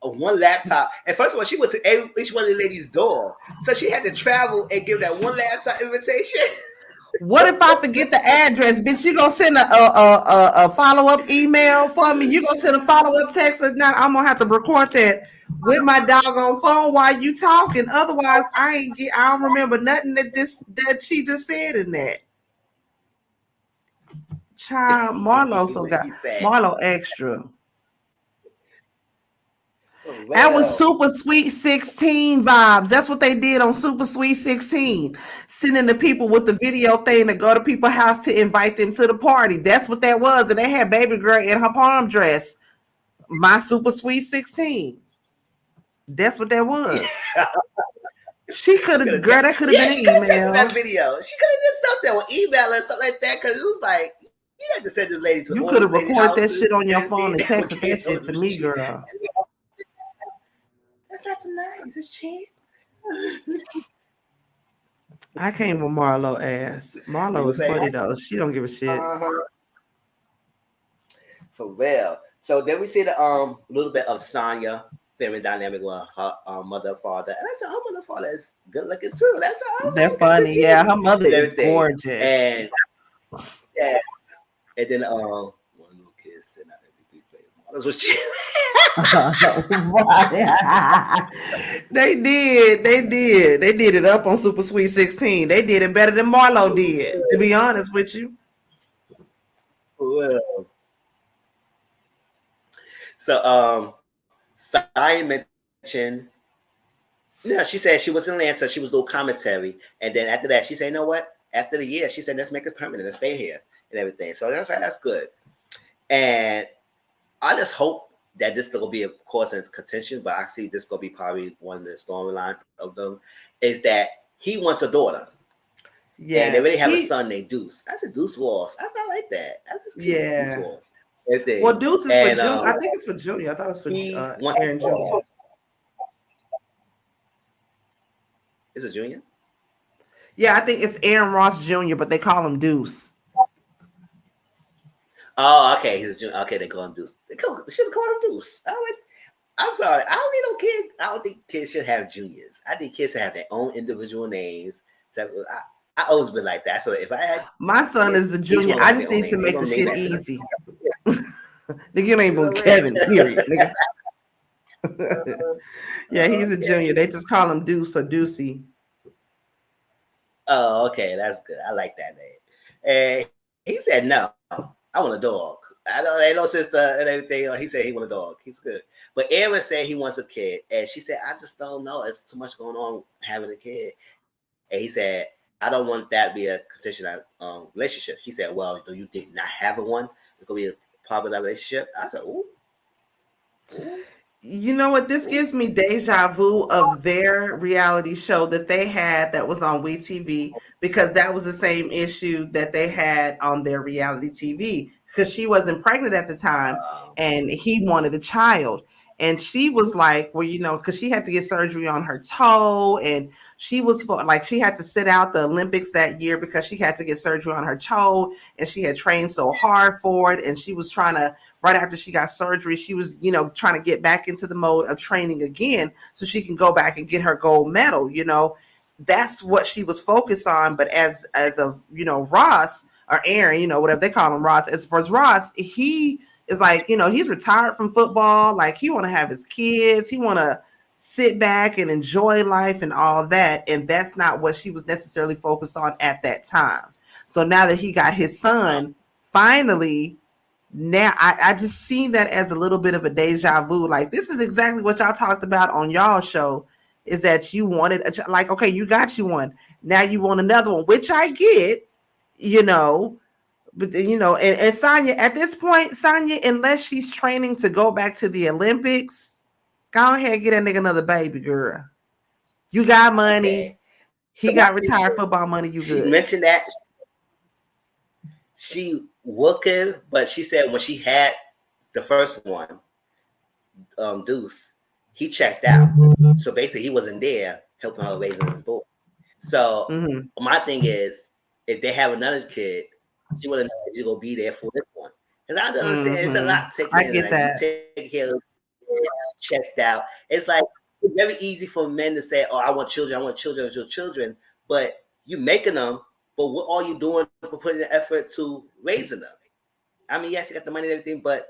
Speaker 1: one laptop. And first of all, she went to each one of the ladies' door. So she had to travel and give that one laptop invitation.
Speaker 2: What if I forget the address? Bitch, you gonna send a follow-up email for me? You gonna send a follow-up text? If not, I'm gonna have to record that with my doggone phone while you talking. Otherwise, I don't remember nothing that she just said in that. Child, Marlo extra. Well, that was Super Sweet 16 vibes. That's what they did on Super Sweet 16. Sending the people with the video thing to go to people's house to invite them to the party. That's what that was. And they had baby girl in her prom dress. My Super Sweet 16. That's what that was. She could have, girl, that could have been an email.
Speaker 1: That video. She could have did something or email or something like that because it was like, you had to send this lady to.
Speaker 2: You could have recorded that shit on your phone and texted that shit to me, girl.
Speaker 1: That's not too nice. It's cheap.
Speaker 2: I came with Marlo ass. Marlo is funny though. She don't give a shit.
Speaker 1: For real. So then we see the little bit of Sonya family dynamic with her mother and father. And I said her mother and father is good looking too. That's how
Speaker 2: they're funny. Yeah, her mother is gorgeous.
Speaker 1: And yeah. And then one little kid sitting out every 3 players. That's what she
Speaker 2: They did it up on Super Sweet 16. They did it better than Marlo did, to be honest with you.
Speaker 1: Well, so I mentioned she said she was in Atlanta, she was doing commentary, and then after that she said, you know what, after the year she said, let's make it permanent and stay here and everything. So that's good. And I just hope that this is going to be a cause and contention, but I see this going to be probably one of the storylines of them, is that he wants a daughter. Yeah. And they really have a son named Deuce. That's a Deuce Walls. That's not like that. That's cute.
Speaker 2: Yeah.
Speaker 1: Deuce Walls.
Speaker 2: Well, Deuce is for Junior. I think it's for Junior. I thought it was for Aaron Jr.
Speaker 1: Is it Junior?
Speaker 2: Yeah, I think it's Aaron Ross Jr., but they call him Deuce.
Speaker 1: Oh, okay. He's Junior. Okay, they call him Deuce. They should call him Deuce. I'm sorry. I don't think kids should have juniors. I think kids should have their own individual names. So I always been like that. So if I had
Speaker 2: my son is a junior, I just need to make the shit easy. Nigga, you ain't even Kevin, period, nigga. Yeah, he's a junior. They just call him Deuce or Deucey.
Speaker 1: Oh, okay, that's good. I like that name. And he said, no, I want a dog. I know ain't no sister and everything. He said he want a dog. He's good. But Aaron said he wants a kid. And she said, I just don't know. It's too much going on having a kid. And he said, I don't want that to be a condition relationship. He said, well, do you think not having one is going to be a part of that relationship? I said, ooh.
Speaker 2: You know what? This gives me deja vu of their reality show that they had that was on WeTV, because that was the same issue that they had on their reality TV, because she wasn't pregnant at the time and he wanted a child. And she was like, well, because she had to get surgery on her toe, and she was like, she had to sit out the Olympics that year because she had to get surgery on her toe, and she had trained so hard for it. And she was trying to, right after she got surgery, she was, trying to get back into the mode of training again so she can go back and get her gold medal. That's what she was focused on. But as of, Ross or Aaron, whatever they call him, Ross, as far as Ross, he is like, he's retired from football. Like, he want to have his kids. He want to sit back and enjoy life and all that. And that's not what she was necessarily focused on at that time. So now that he got his son, finally, now I just see that as a little bit of a deja vu. Like, this is exactly what y'all talked about on y'all show, is that you wanted like, okay, you got you one. Now you want another one, which I get, but and Sonya, at this point, Sonya, unless she's training to go back to the Olympics, go ahead and get that nigga another baby, girl. You got money. Okay. He got retired football money. You
Speaker 1: she
Speaker 2: good.
Speaker 1: Mentioned that she working, but she said when she had the first one, Deuce, he checked out. So basically, he wasn't there helping her raising his boy. So my thing is, if they have another kid, she would have known you're gonna be there for this one. Because I don't understand, it's a lot to take care of. I get that. You take care of it, checked out. It's like, it's very easy for men to say, "Oh, I want children, I want children, I want children," but you making them. But what are you doing for putting the effort to raising them? I mean, yes, you got the money and everything, but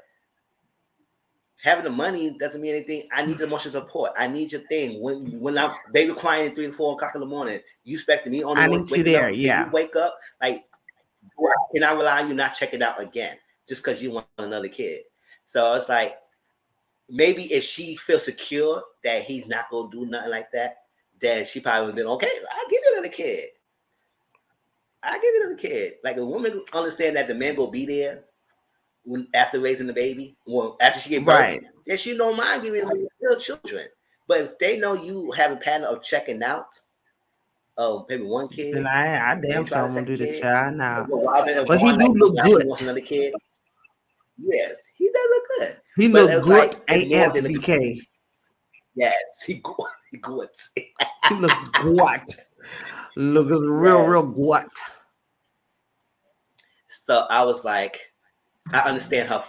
Speaker 1: having the money doesn't mean anything. I need the emotional support. I need your thing. When I'm baby crying at 3 or 4 o'clock in the morning, you expecting me on the way waking up?
Speaker 2: Yeah.
Speaker 1: Can you wake up? Like, can I rely on you not checking out again just because you want another kid? So it's like, maybe if she feels secure that he's not gonna do nothing like that, then she probably would have been okay. I'll give you another kid. I'll give you another kid. Like, a woman understand that the man will be there after raising the baby, well, after she get birth, right, then she don't mind giving them real children. But if they know you have a pattern of checking out, maybe one kid,
Speaker 2: then I damn sure won't do the child now.
Speaker 1: But he do look good. He wants another kid. Yes, he does look good.
Speaker 2: He look good. Like, AFBK.
Speaker 1: Yes, he good. He good.
Speaker 2: He looks good. Looks real good.
Speaker 1: So I was like, I understand her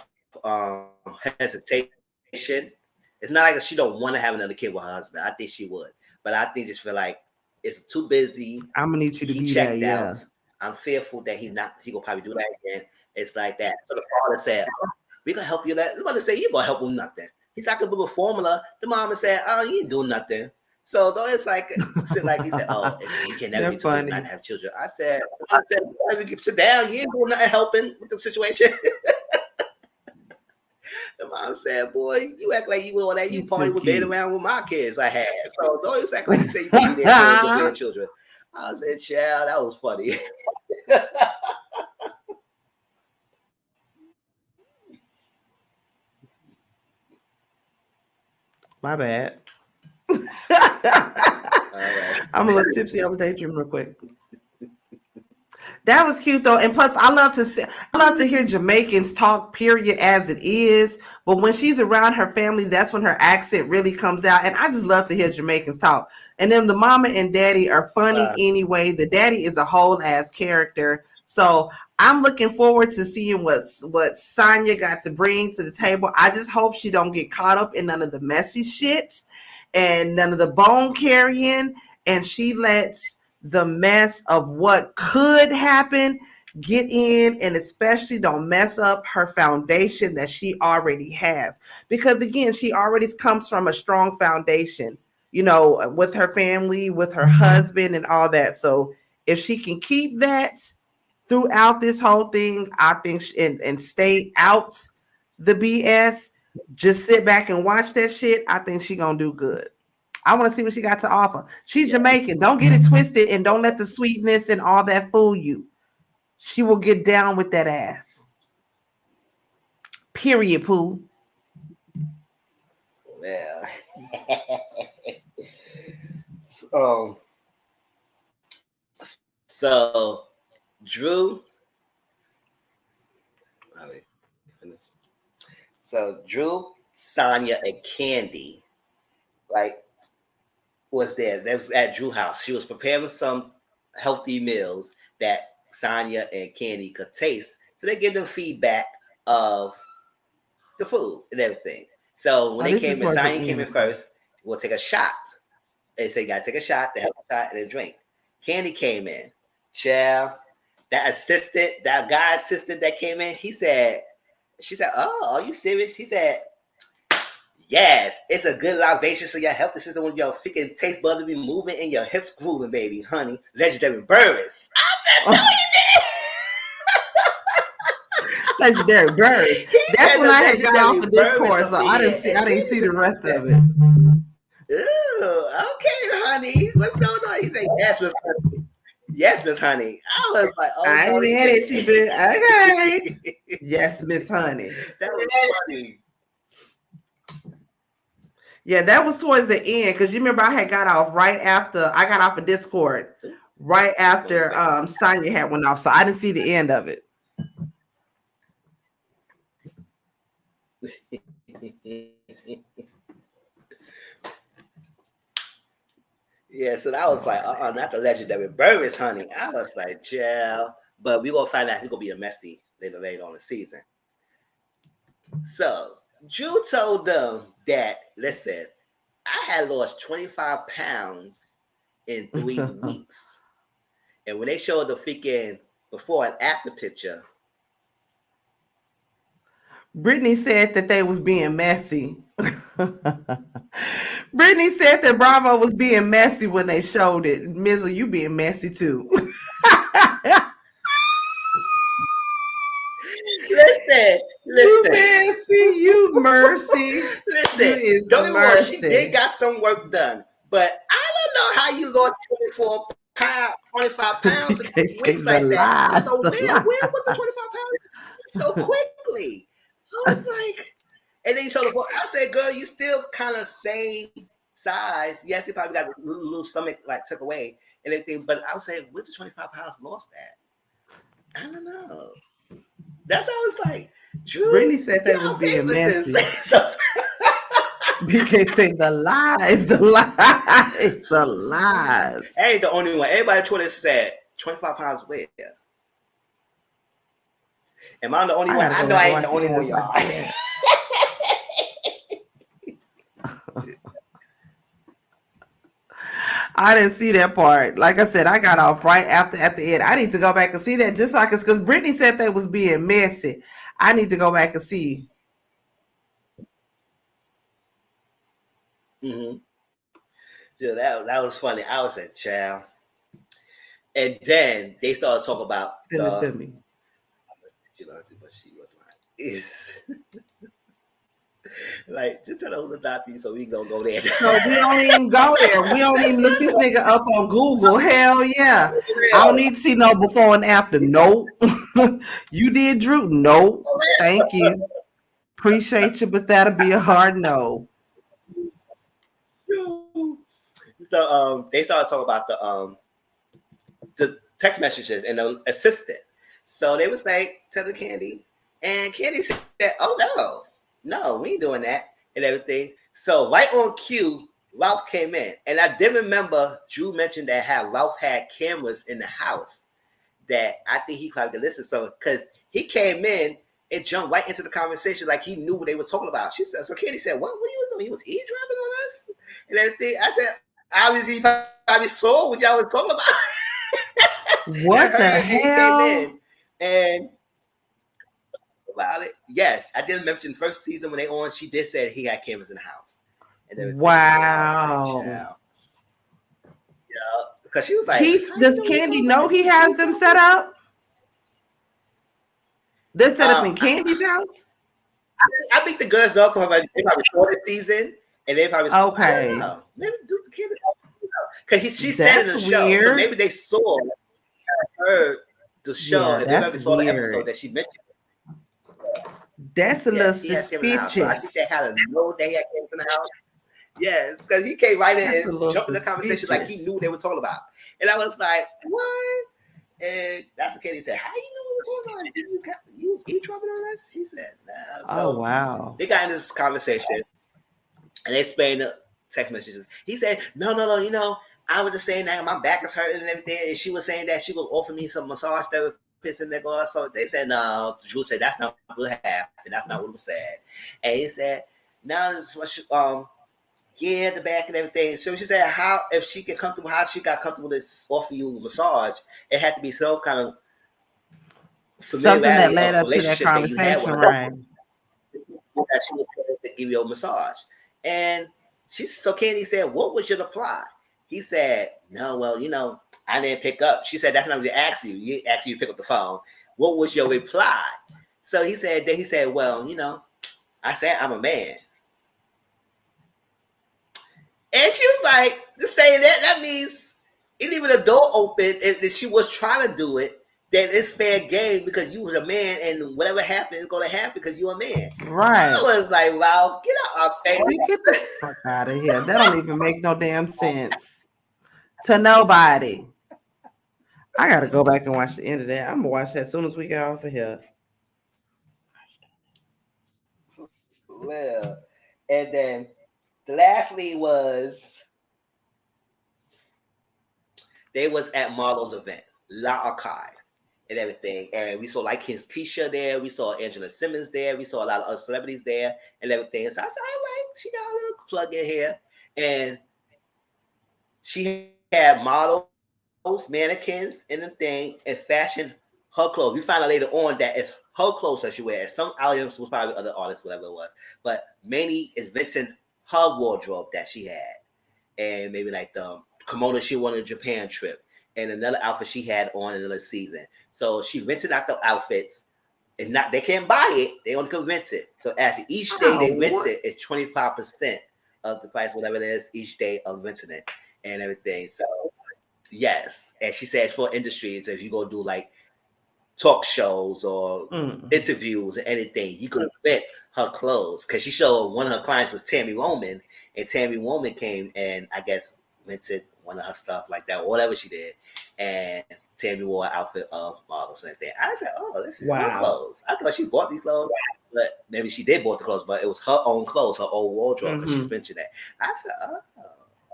Speaker 1: hesitation. It's not like she don't want to have another kid with her husband. I think she would, but I think just feel like it's too busy.
Speaker 2: I'm gonna need you to be there. Yeah.
Speaker 1: I'm fearful that he gonna probably do that again. It's like that. So the father said, "We gonna help you." The mother said, "You gonna help him nothing." He's like a little formula. The mama said, "Oh, you ain't doing nothing." So though it's like, he said, "Oh, you can never be too busy not have children." I said, "Sit down. You ain't doing nothing helping with the situation." The mom said, "Boy, you act like you all that. You party with dating around with my kids I had." So don't you act like you say you can be there for your grandchildren. I said, "Child, that was funny."
Speaker 2: My bad. Right. I'm a little tipsy. I was daydreaming real quick. That was cute though, and plus, I love to hear Jamaicans talk. Period, as it is. But when she's around her family, that's when her accent really comes out, and I just love to hear Jamaicans talk. And then the mama and daddy are funny anyway. The daddy is a whole ass character, so I'm looking forward to seeing what Sonya got to bring to the table. I just hope she don't get caught up in none of the messy shit and none of the bone carrying, and she lets the mess of what could happen Get in, and especially don't mess up her foundation that she already has. Because again, she already comes from a strong foundation, with her family, with her husband, and all that. So if she can keep that throughout this whole thing, I think, and stay out the BS, just sit back and watch that shit, I think she gonna do good. I want to see what she got to offer. She's Jamaican. Don't get it twisted, and don't let the sweetness and all that fool you. She will get down with that ass. Period, Pooh.
Speaker 1: Well, um, so Drew, so Drew, Sonya, and Candy, like, was there. That was at Drew house. She was preparing some healthy meals that Sonya and Candy could taste. So they give them feedback of the food and everything. So when
Speaker 2: Oh,
Speaker 1: they
Speaker 2: this is
Speaker 1: came in,
Speaker 2: towards the
Speaker 1: Sonya came in
Speaker 2: end.
Speaker 1: first. We'll take a shot. They say, "Gotta take a shot." They have a shot and a drink. Candy came in. Child, that guy assistant that came in, she said, "Oh, are you serious?" He said, "Yes, it's a good libation so your healthy system when your freaking taste buds be moving and your hips grooving, baby, honey. Legendary Burris." I said, "No, you
Speaker 2: Legendary birds.
Speaker 1: did." He
Speaker 2: That's
Speaker 1: said
Speaker 2: when
Speaker 1: the
Speaker 2: I had got off
Speaker 1: legendary
Speaker 2: the
Speaker 1: Burris
Speaker 2: Discord,
Speaker 1: up
Speaker 2: so I
Speaker 1: there.
Speaker 2: didn't see.
Speaker 1: And
Speaker 2: I
Speaker 1: then
Speaker 2: didn't
Speaker 1: he
Speaker 2: see the rest
Speaker 1: said,
Speaker 2: of it.
Speaker 1: "Ooh, okay, honey. What's going on?" He said, "Yes, Miss Honey. Yes, Miss Honey." I was like, "Oh
Speaker 2: I
Speaker 1: no,
Speaker 2: ain't
Speaker 1: he
Speaker 2: had it, T-Bit. Okay.
Speaker 1: didn't."
Speaker 2: Yes, Miss Honey.
Speaker 1: That was funny.
Speaker 2: Yeah, that was towards the end because you remember I had got off right after I got off of Discord, right after Sonya had went off, so I didn't see the end of it.
Speaker 1: Yeah, so that was like, not the legendary Burris, honey. I was like, "Gel," but we gonna find out he's gonna be a messy later on the season. So Drew told them that, listen, I had lost 25 pounds in 3 weeks. And when they showed the freaking before and after picture,
Speaker 2: Brittany said that they was being messy. Brittany said that Bravo was being messy when they showed it. Mizzle, you being messy too.
Speaker 1: listen,
Speaker 2: You
Speaker 1: listen,
Speaker 2: messy, you mercy. You
Speaker 1: listen.
Speaker 2: is
Speaker 1: Don't get me wrong, she did
Speaker 2: mercy.
Speaker 1: got some work done, but I don't know how you lost 25 pounds in
Speaker 2: They
Speaker 1: 3 weeks
Speaker 2: say the
Speaker 1: like that. I
Speaker 2: lies,
Speaker 1: don't know
Speaker 2: the
Speaker 1: where was the
Speaker 2: lies.
Speaker 1: 25 pounds so quickly. I was like, and then you showed the book. I said, "Girl, you still kind of same size. Yes, they probably got a little stomach like took away and everything, but I was saying, where's the 25 pounds lost at? I don't know." That's how I was like, "Drew,
Speaker 2: Brittany said
Speaker 1: get
Speaker 2: they was
Speaker 1: our face
Speaker 2: being
Speaker 1: with this."
Speaker 2: messy.
Speaker 1: So,
Speaker 2: BK say the lies, the lies, the lies.
Speaker 1: I ain't the only one. Everybody on Twitter said 25 pounds where? Am I the only
Speaker 2: I
Speaker 1: one?
Speaker 2: gotta
Speaker 1: I
Speaker 2: go
Speaker 1: know
Speaker 2: back
Speaker 1: I
Speaker 2: and
Speaker 1: ain't the
Speaker 2: watch the
Speaker 1: only one,
Speaker 2: end so I
Speaker 1: y'all.
Speaker 2: can see that. I didn't see that part. Like I said, I got off right after at the end. I need to go back and see that just so I can, because Brittany said they was being messy. I need to go back and see.
Speaker 1: Mm-hmm. Yeah, that was funny. I was a child. And then they started talking about
Speaker 2: Send it to me.
Speaker 1: but she was like, like, just tell her who the doctor is so we don't go there.
Speaker 2: So we don't even go there. We don't even look this nigga up on Google. Hell yeah. I don't need to see no before and after. Nope. You did Drew? Nope. Thank you. Appreciate you, but that'll be a hard no.
Speaker 1: So they started talking about the text messages and the assistant. So they was like, "Tell the Candy," and Candy said, "Oh no, we ain't doing that," and everything. So right on cue, Ralph came in, and I did remember Drew mentioned that how Ralph had cameras in the house that I think he probably could listen. So because he came in and jumped right into the conversation like he knew what they were talking about. She said, so Katie said, "What were you doing? You was eavesdropping on us and everything." I said, "Obviously, he probably saw what y'all was talking about." And
Speaker 2: What
Speaker 1: her
Speaker 2: the
Speaker 1: and came
Speaker 2: hell?
Speaker 1: in. And about it, yes, I did mention the first season when they on. She did say he had cameras in the house and everything. And I was like,
Speaker 2: Wow.
Speaker 1: child, yeah, because she was like,
Speaker 2: Keith,
Speaker 1: how you
Speaker 2: does
Speaker 1: know what you're
Speaker 2: Candy
Speaker 1: talking about?
Speaker 2: know he
Speaker 1: Is this
Speaker 2: has them set
Speaker 1: eavesdropping?
Speaker 2: up? They're set up in
Speaker 1: I,
Speaker 2: Candy's house?
Speaker 1: I think the girls know because they probably saw the season and they probably, I don't
Speaker 2: Okay.
Speaker 1: know, maybe do the kid because she said in
Speaker 2: That's
Speaker 1: the show, so
Speaker 2: weird.
Speaker 1: maybe they saw, heard the show,
Speaker 2: Yeah,
Speaker 1: and they
Speaker 2: that's
Speaker 1: maybe saw the episode
Speaker 2: weird.
Speaker 1: that she mentioned.
Speaker 2: That's a little
Speaker 1: Yes, he has came in the house, so I think
Speaker 2: suspicious.
Speaker 1: they had to know that he had came in the house. Yes, because he came right in
Speaker 2: That's a
Speaker 1: and
Speaker 2: little
Speaker 1: jumped in the conversation like he
Speaker 2: suspicious.
Speaker 1: knew what they were talking about, and I was like, what? And that's okay. He said, how you know what was going on? You was eavesdropping on us? He said, nah.
Speaker 2: Oh,
Speaker 1: So
Speaker 2: wow.
Speaker 1: they got in this conversation and they explained the text messages. He said, no, I was just saying that my back is hurting and everything. And she was saying that she would offer me some massage therapist and all. So they said, no. Drew said, that's not what happened. That's not what was said. And he said, no, this is what yeah, the back and everything. So she said, how, if she get comfortable, how she got comfortable to offer you a massage, it had to be some kind of
Speaker 2: Something that
Speaker 1: familiarity
Speaker 2: led
Speaker 1: of
Speaker 2: up to that
Speaker 1: relationship that you had
Speaker 2: conversation,
Speaker 1: with her
Speaker 2: right?
Speaker 1: that she was to give you a massage. And so Candy said, what was your reply? He said, no, well, I didn't pick up. She said, that's not what they asked you. You asked you to pick up the phone. What was your reply? So he said, well, I said, I'm a man. And she was like, just saying that means even the door open, if she was trying to do it, then it's fair game because you was a man and whatever happened is going to happen because you're a man.
Speaker 2: Right.
Speaker 1: I was like, wow, get out our face.
Speaker 2: Get the fuck out of here. That don't even make no damn sense to nobody. I got to go back and watch the end of that. I'm going to watch that as soon as we get off of here.
Speaker 1: Well, and then lastly was they was at Marlo's event, La Archive, and everything. And we saw like his Keisha there, we saw Angela Simmons there, we saw a lot of other celebrities there and everything. So I said, all right, she got a little plug in here. And she had models, mannequins, and the thing, and fashion her clothes. We find out later on that it's her clothes that she wears. Some items was probably other artists, whatever it was. But mainly it's Vincent, her wardrobe that she had. And maybe like the kimono she won on a Japan trip. And another outfit she had on another season. So she rented out the outfits. And not they can't buy it, they only can rent it. So after each day they rent it, it's 25% of the price, whatever it is, each day of renting it and everything. So yes. And she says for industries, if you go do like talk shows or interviews or anything, you could rent her clothes. Because she showed one of her clients was Tammy Roman, and Tammy Roman came and I guess rented one of her stuff like that, or whatever she did. And Tammy wore an outfit of models and everything. I said, oh, this is her clothes. I thought she bought these clothes, but maybe she did bought the clothes, but it was her own clothes, her own wardrobe, because she's mentioned that. I said, oh,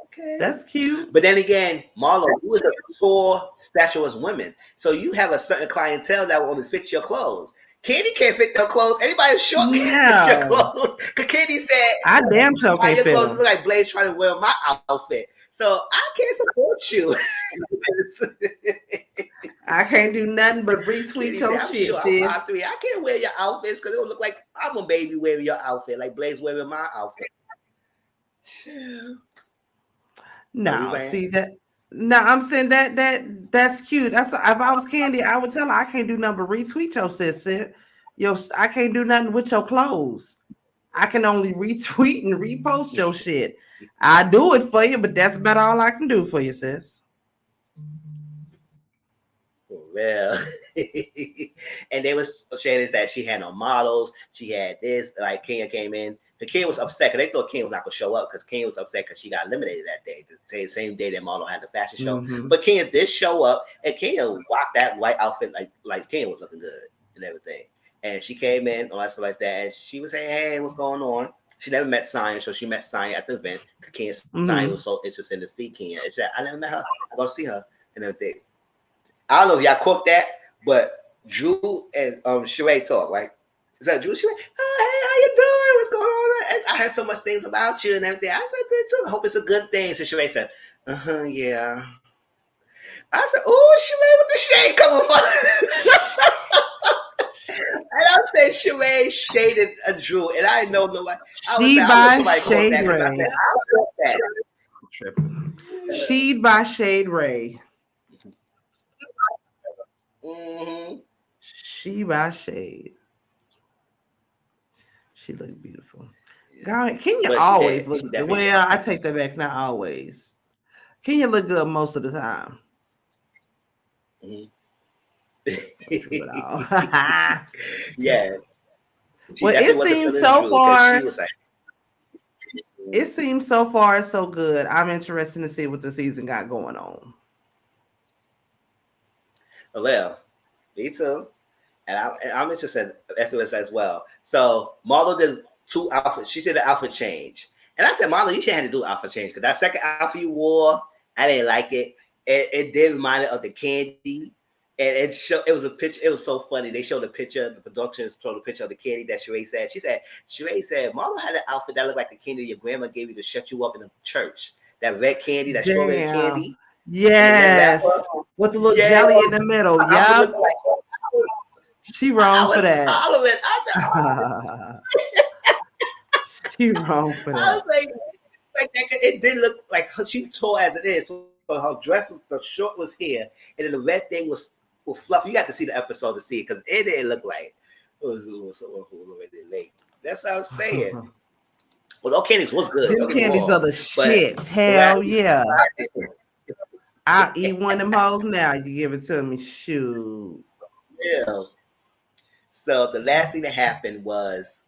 Speaker 1: okay.
Speaker 2: That's cute.
Speaker 1: But then again, Marlo, you was a tall, statuesque woman. So you have a certain clientele that will only fit your clothes. Candy can't fit your clothes. Anybody short can't fit your clothes. Because Candy said,
Speaker 2: I damn sure
Speaker 1: why
Speaker 2: can't
Speaker 1: your
Speaker 2: fit
Speaker 1: clothes
Speaker 2: them.
Speaker 1: look like Blaze trying to wear my outfit. So I can't support you.
Speaker 2: I can't do nothing but retweet your
Speaker 1: I'm
Speaker 2: shit,
Speaker 1: sure
Speaker 2: sis.
Speaker 1: I can't wear your outfits because it will look like I'm a baby wearing your outfit, like Blaze wearing my outfit.
Speaker 2: No, see that. No, I'm saying that's cute. That's if I was Candy, I would tell her I can't do nothing but retweet your sis. I can't do nothing with your clothes. I can only retweet and repost your shit. I do it for you, but that's about all I can do for you, sis.
Speaker 1: Well, and they was saying is that she had no models. She had this, like Kenya came in. The King was upset because they thought King was not going to show up because King was upset because she got eliminated that day, the same day that Marlo had the fashion show. But Kenya did show up, and Kenya rocked that white outfit like Kenya was looking good and everything. And she came in, all that stuff like that, and she was saying, hey, what's going on? She never met Cyan, so she met Cyan at the event because Cyan was so interested to see Kenya. And she said, I never met her. I go see her and everything. I don't know if y'all caught that, but Drew and Sheree talk, right? Is that Drew? Sheree, oh, hey, how you doing? What's going on? I heard so much things about you and everything. I said, too. I hope it's a good thing. So Sheree said, yeah. I said, "Oh, Sheree, what the shade coming from?" And I said, Sheree shaded a Drew, and I didn't know nobody.
Speaker 2: She
Speaker 1: I wish
Speaker 2: by
Speaker 1: somebody caught that
Speaker 2: Shade
Speaker 1: because I
Speaker 2: Ray.
Speaker 1: said, I want that.
Speaker 2: Tripping. She by Shade Ray.
Speaker 1: Mm-hmm.
Speaker 2: She by Shade. She looked beautiful.
Speaker 1: Yeah.
Speaker 2: God, Kenya
Speaker 1: But she
Speaker 2: always
Speaker 1: did. She
Speaker 2: looks good.
Speaker 1: definitely
Speaker 2: Well, I take that back. Not always. Kenya look good most of the time.
Speaker 1: Mm-hmm.
Speaker 2: True it all.
Speaker 1: Yeah. She
Speaker 2: Well, it
Speaker 1: definitely wasn't
Speaker 2: seems
Speaker 1: feeling
Speaker 2: so
Speaker 1: Drew because
Speaker 2: far.
Speaker 1: she was like,
Speaker 2: It seems so far so good. I'm interested to see what the season got going on.
Speaker 1: well, me too. And I'm interested as well. So Marlo did 2 outfits. She did an outfit change. And I said, Marlo, you should have to do an outfit change because that second outfit you wore, I didn't like it. It did remind me of the candy. And it was a picture. It was so funny. They showed a picture, the production showed a picture of the candy that Sheree said. Sheree said, Marlo had an outfit that looked like the candy your grandma gave you to shut you up in the church. That red candy, that strawberry
Speaker 2: Damn.
Speaker 1: candy. And the red
Speaker 2: Yes.
Speaker 1: wrapper.
Speaker 2: With the little
Speaker 1: Yeah.
Speaker 2: jelly in the middle. Yep.
Speaker 1: Like,
Speaker 2: She
Speaker 1: I
Speaker 2: wrong for
Speaker 1: was
Speaker 2: that.
Speaker 1: hollering. I said, oh.
Speaker 2: She wrong for
Speaker 1: I was
Speaker 2: that.
Speaker 1: like that. It didn't look like she tall as it is. So her dress, the short was here, and then the red thing was fluffy. You got to see the episode to see it because it didn't look like it was someone who was already late. That's what I was saying. Well, those candies was good.
Speaker 2: Them
Speaker 1: Don't get me
Speaker 2: candies
Speaker 1: wrong,
Speaker 2: are the
Speaker 1: but
Speaker 2: shit.
Speaker 1: the last
Speaker 2: Hell yeah. I'll eat one of them hoes now. You give it to me. Shoot.
Speaker 1: yeah. So the last thing that happened was,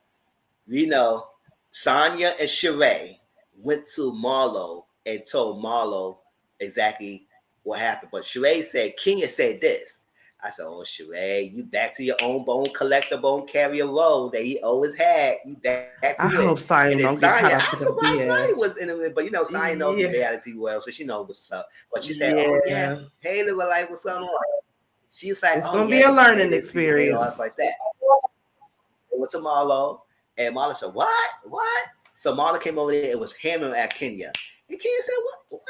Speaker 1: Sonya and Sheree went to Marlo and told Marlo exactly what happened. But Sheree said, Kenya said this. I said, oh, Sheree, you back to your own bone collector, bone carrier role that he always had. You back to
Speaker 2: I
Speaker 1: it.
Speaker 2: hope
Speaker 1: And
Speaker 2: Simon
Speaker 1: then
Speaker 2: don't get caught
Speaker 1: Sonya,
Speaker 2: up
Speaker 1: I'm
Speaker 2: in the
Speaker 1: surprised Sonya
Speaker 2: BS.
Speaker 1: was in it, but Sonya knows
Speaker 2: Yeah.
Speaker 1: reality well, so she knows what's up. But she said,
Speaker 2: Yeah.
Speaker 1: oh, yes, Haley was like, what's going on? She's like,
Speaker 2: It's
Speaker 1: oh,
Speaker 2: gonna be
Speaker 1: yes,
Speaker 2: a
Speaker 1: you can say
Speaker 2: learning
Speaker 1: this, you can say all
Speaker 2: experience.
Speaker 1: this like that. They went to Marlo, and Marlo said, what? What? So Marlo came over there and was hammering at Kenya. And Kenya said, what?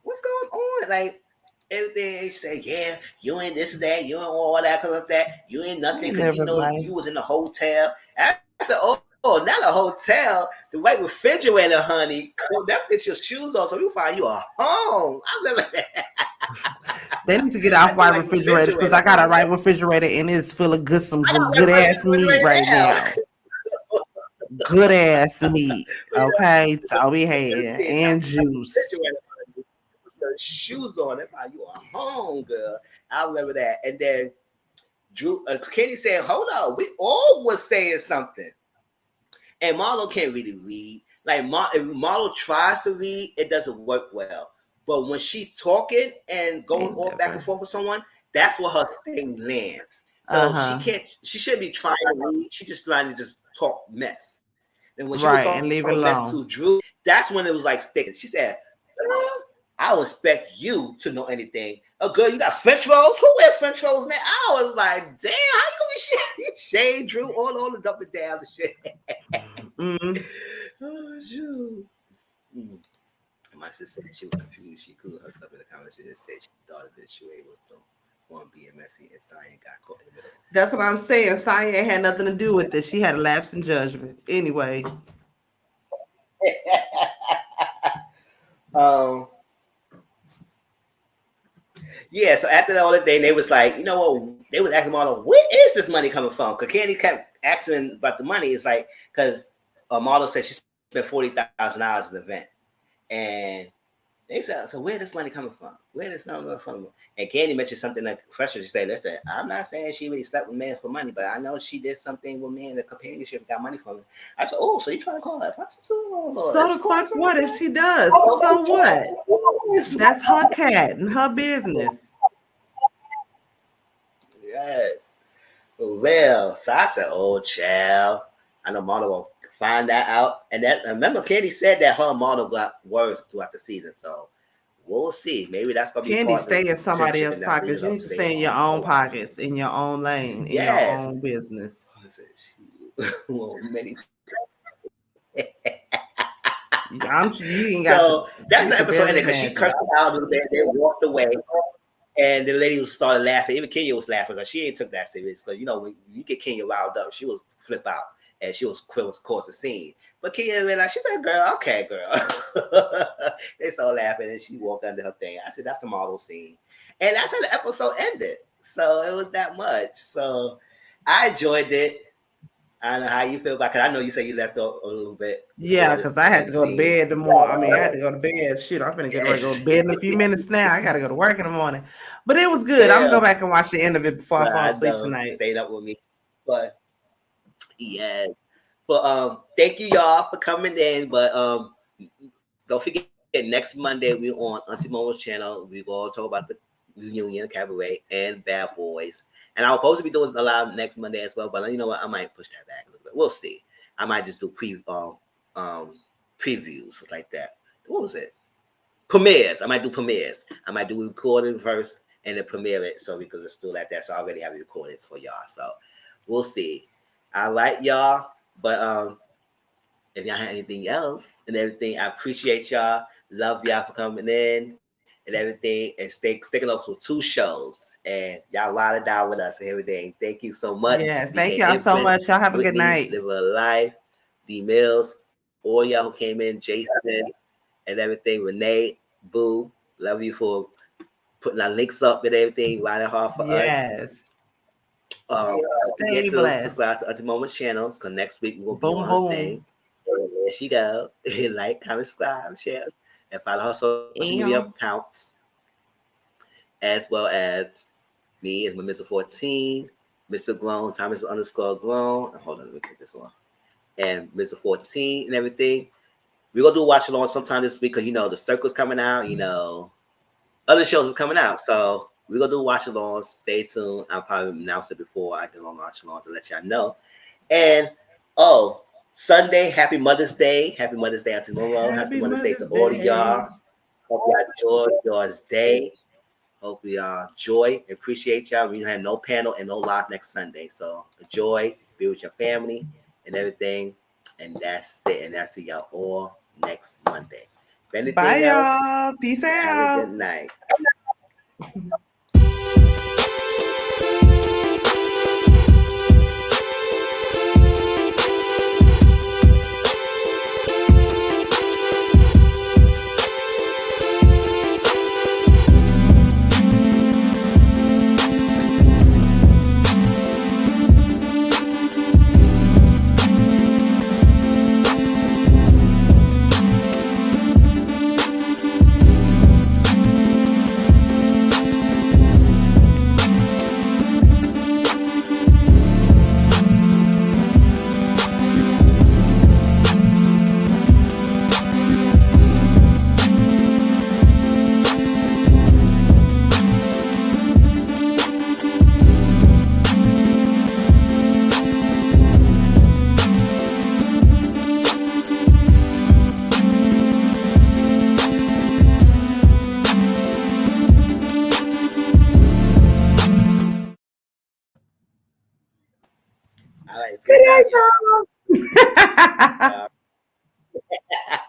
Speaker 1: What's going on? Like, everything. She said, yeah, you ain't this and that, you ain't all that, cause of that. You ain't nothing, because you was in the hotel. And I said, oh, not a hotel. The white refrigerator, honey. That put your shoes on, so we find you a home. I remember that.
Speaker 2: They need to get off my refrigerators because I got a right refrigerator and it's full of some good ass meat right now. Good ass meat. Okay. So we had and juice.
Speaker 1: Shoes on. That's how you are home, girl. I remember that. And then Kenny said, hold on, we all was saying something. And Marlo can't really read. Like if Marlo tries to read, it doesn't work well. But when she's talking and going all back and forth with someone, that's where her thing lands. So she shouldn't be trying to read. She's just trying to just talk mess. And when she would talk
Speaker 2: and leave it alone
Speaker 1: to Drew, that's when it was like sticking. She said, I don't expect you to know anything. Oh, girl, you got French rolls? Who wears French rolls now? I was like, damn, how you gonna be shade Drew all the up and down the shit? Oh, shoot. My sister said she was confused. She included herself in the comments. She just said she thought that Sheree was the one being messy and Cyan got caught in the middle.
Speaker 2: That's what I'm saying. Cyan had nothing to do with this. She had a lapse in judgment. Anyway.
Speaker 1: Yeah, so after all the day, they was like, you know what? They was asking Marlo, where is this money coming from? Because Candy kept asking about the money. It's like, because Marlo said she spent $40,000 in the event. And they said, so where this money coming from? Where this money coming from? And Candy mentioned something like professional. She said, listen, I'm not saying she really slept with men for money, but I know she did something with men in the companionship, got money from it. I said, oh, so you trying to call her a prostitute?
Speaker 2: Oh, so the fuck what if she does? So what? That's her cat and her business.
Speaker 1: Yeah. Well, so I said, oh, child. I know Marlo will find that out. And that, remember, Candy said that her model got worse throughout the season. So we'll see. Maybe that's going to be
Speaker 2: Candy
Speaker 1: part
Speaker 2: stay in somebody else's pockets. You need to stay in your own pockets, in your own lane, in your own business.
Speaker 1: Many.
Speaker 2: You ain't
Speaker 1: so that's the episode ended because she cursed him out a little bit. They walked away. And the lady was started laughing. Even Kenya was laughing because she ain't took that serious. Because when you get Kenya riled up, she was flip out and she was cause a scene. But Kenya realized, she said, "Girl, okay, girl." They started laughing and she walked under her thing. I said, "That's a model scene," and that's how the episode ended. So it was that much. So I enjoyed it. I don't know how you feel about it. Cause I know you said you left a little bit
Speaker 2: Yeah,
Speaker 1: before
Speaker 2: because
Speaker 1: this
Speaker 2: I had
Speaker 1: end
Speaker 2: to go to
Speaker 1: scene.
Speaker 2: bed tomorrow. I mean, I had to go to bed. Shoot, I'm finna get ready to go to bed in a few minutes now. I gotta go to work in the morning. But it was good. I'm gonna go
Speaker 1: Yeah,
Speaker 2: back and watch the end of it before I
Speaker 1: but
Speaker 2: fall
Speaker 1: I
Speaker 2: asleep
Speaker 1: know
Speaker 2: tonight.
Speaker 1: stayed up with me. But yeah, but thank you y'all for coming in. But don't forget next Monday we on Auntie Momo's channel. We gonna talk about the reunion, cabaret, and Bad Boys. And I was supposed to be doing a live next Monday as well, but you know what? I might push that back a little bit. We'll see. I might just do um previews like that. What was it? Premieres. I might do premieres. I might do recording first and then premiere it so we could just do like that. So I already have recordings for y'all. So we'll see. I like y'all, but if y'all have anything else and everything, I appreciate y'all. Love y'all for coming in and everything, and sticking up for 2 shows. And y'all ride it down with us and everything. Thank you so much.
Speaker 2: Yes, thank
Speaker 1: BK
Speaker 2: y'all so
Speaker 1: Empress,
Speaker 2: much. Y'all have a good
Speaker 1: Brittany,
Speaker 2: night.
Speaker 1: Live a Life, D Mills, all y'all who came in, Jason, and everything. Renee, Boo, love you for putting our links up and everything, riding hard for us.
Speaker 2: Yes.
Speaker 1: Don't forget
Speaker 2: Stay
Speaker 1: to
Speaker 2: blessed.
Speaker 1: subscribe to Auntie Moment channels because next week we'll be
Speaker 2: Boom,
Speaker 1: on her
Speaker 2: boom.
Speaker 1: thing. There she go. Like, comment, subscribe, share, and follow her social media
Speaker 2: Ew.
Speaker 1: accounts, as well as me is my Mr. 14, Mr. Grown, Thomas _Grown. Hold on, let me take this one. And Mr. 14 and everything. We're gonna do watch along sometime this week because the circle's coming out, other shows is coming out. So we're gonna do watch alongs. Stay tuned. I'll probably announce it before I do on watch along to let y'all know. And oh, Sunday, happy Mother's Day. Happy Mother's Day, Auntie Momo. Happy
Speaker 2: Happy
Speaker 1: Mother's Day to
Speaker 2: Mother's
Speaker 1: all of
Speaker 2: Day.
Speaker 1: y'all. Hope y'all enjoy y'all's day. Hope y'all enjoy and appreciate y'all. We have no panel and no live next Sunday. So enjoy, be with your family and everything. And that's it. And I'll see y'all all next Monday. If
Speaker 2: Bye,
Speaker 1: anything else,
Speaker 2: y'all. Peace
Speaker 1: y'all have a
Speaker 2: out.
Speaker 1: good night. All right, peace out, y'all.
Speaker 2: Good night, y'all.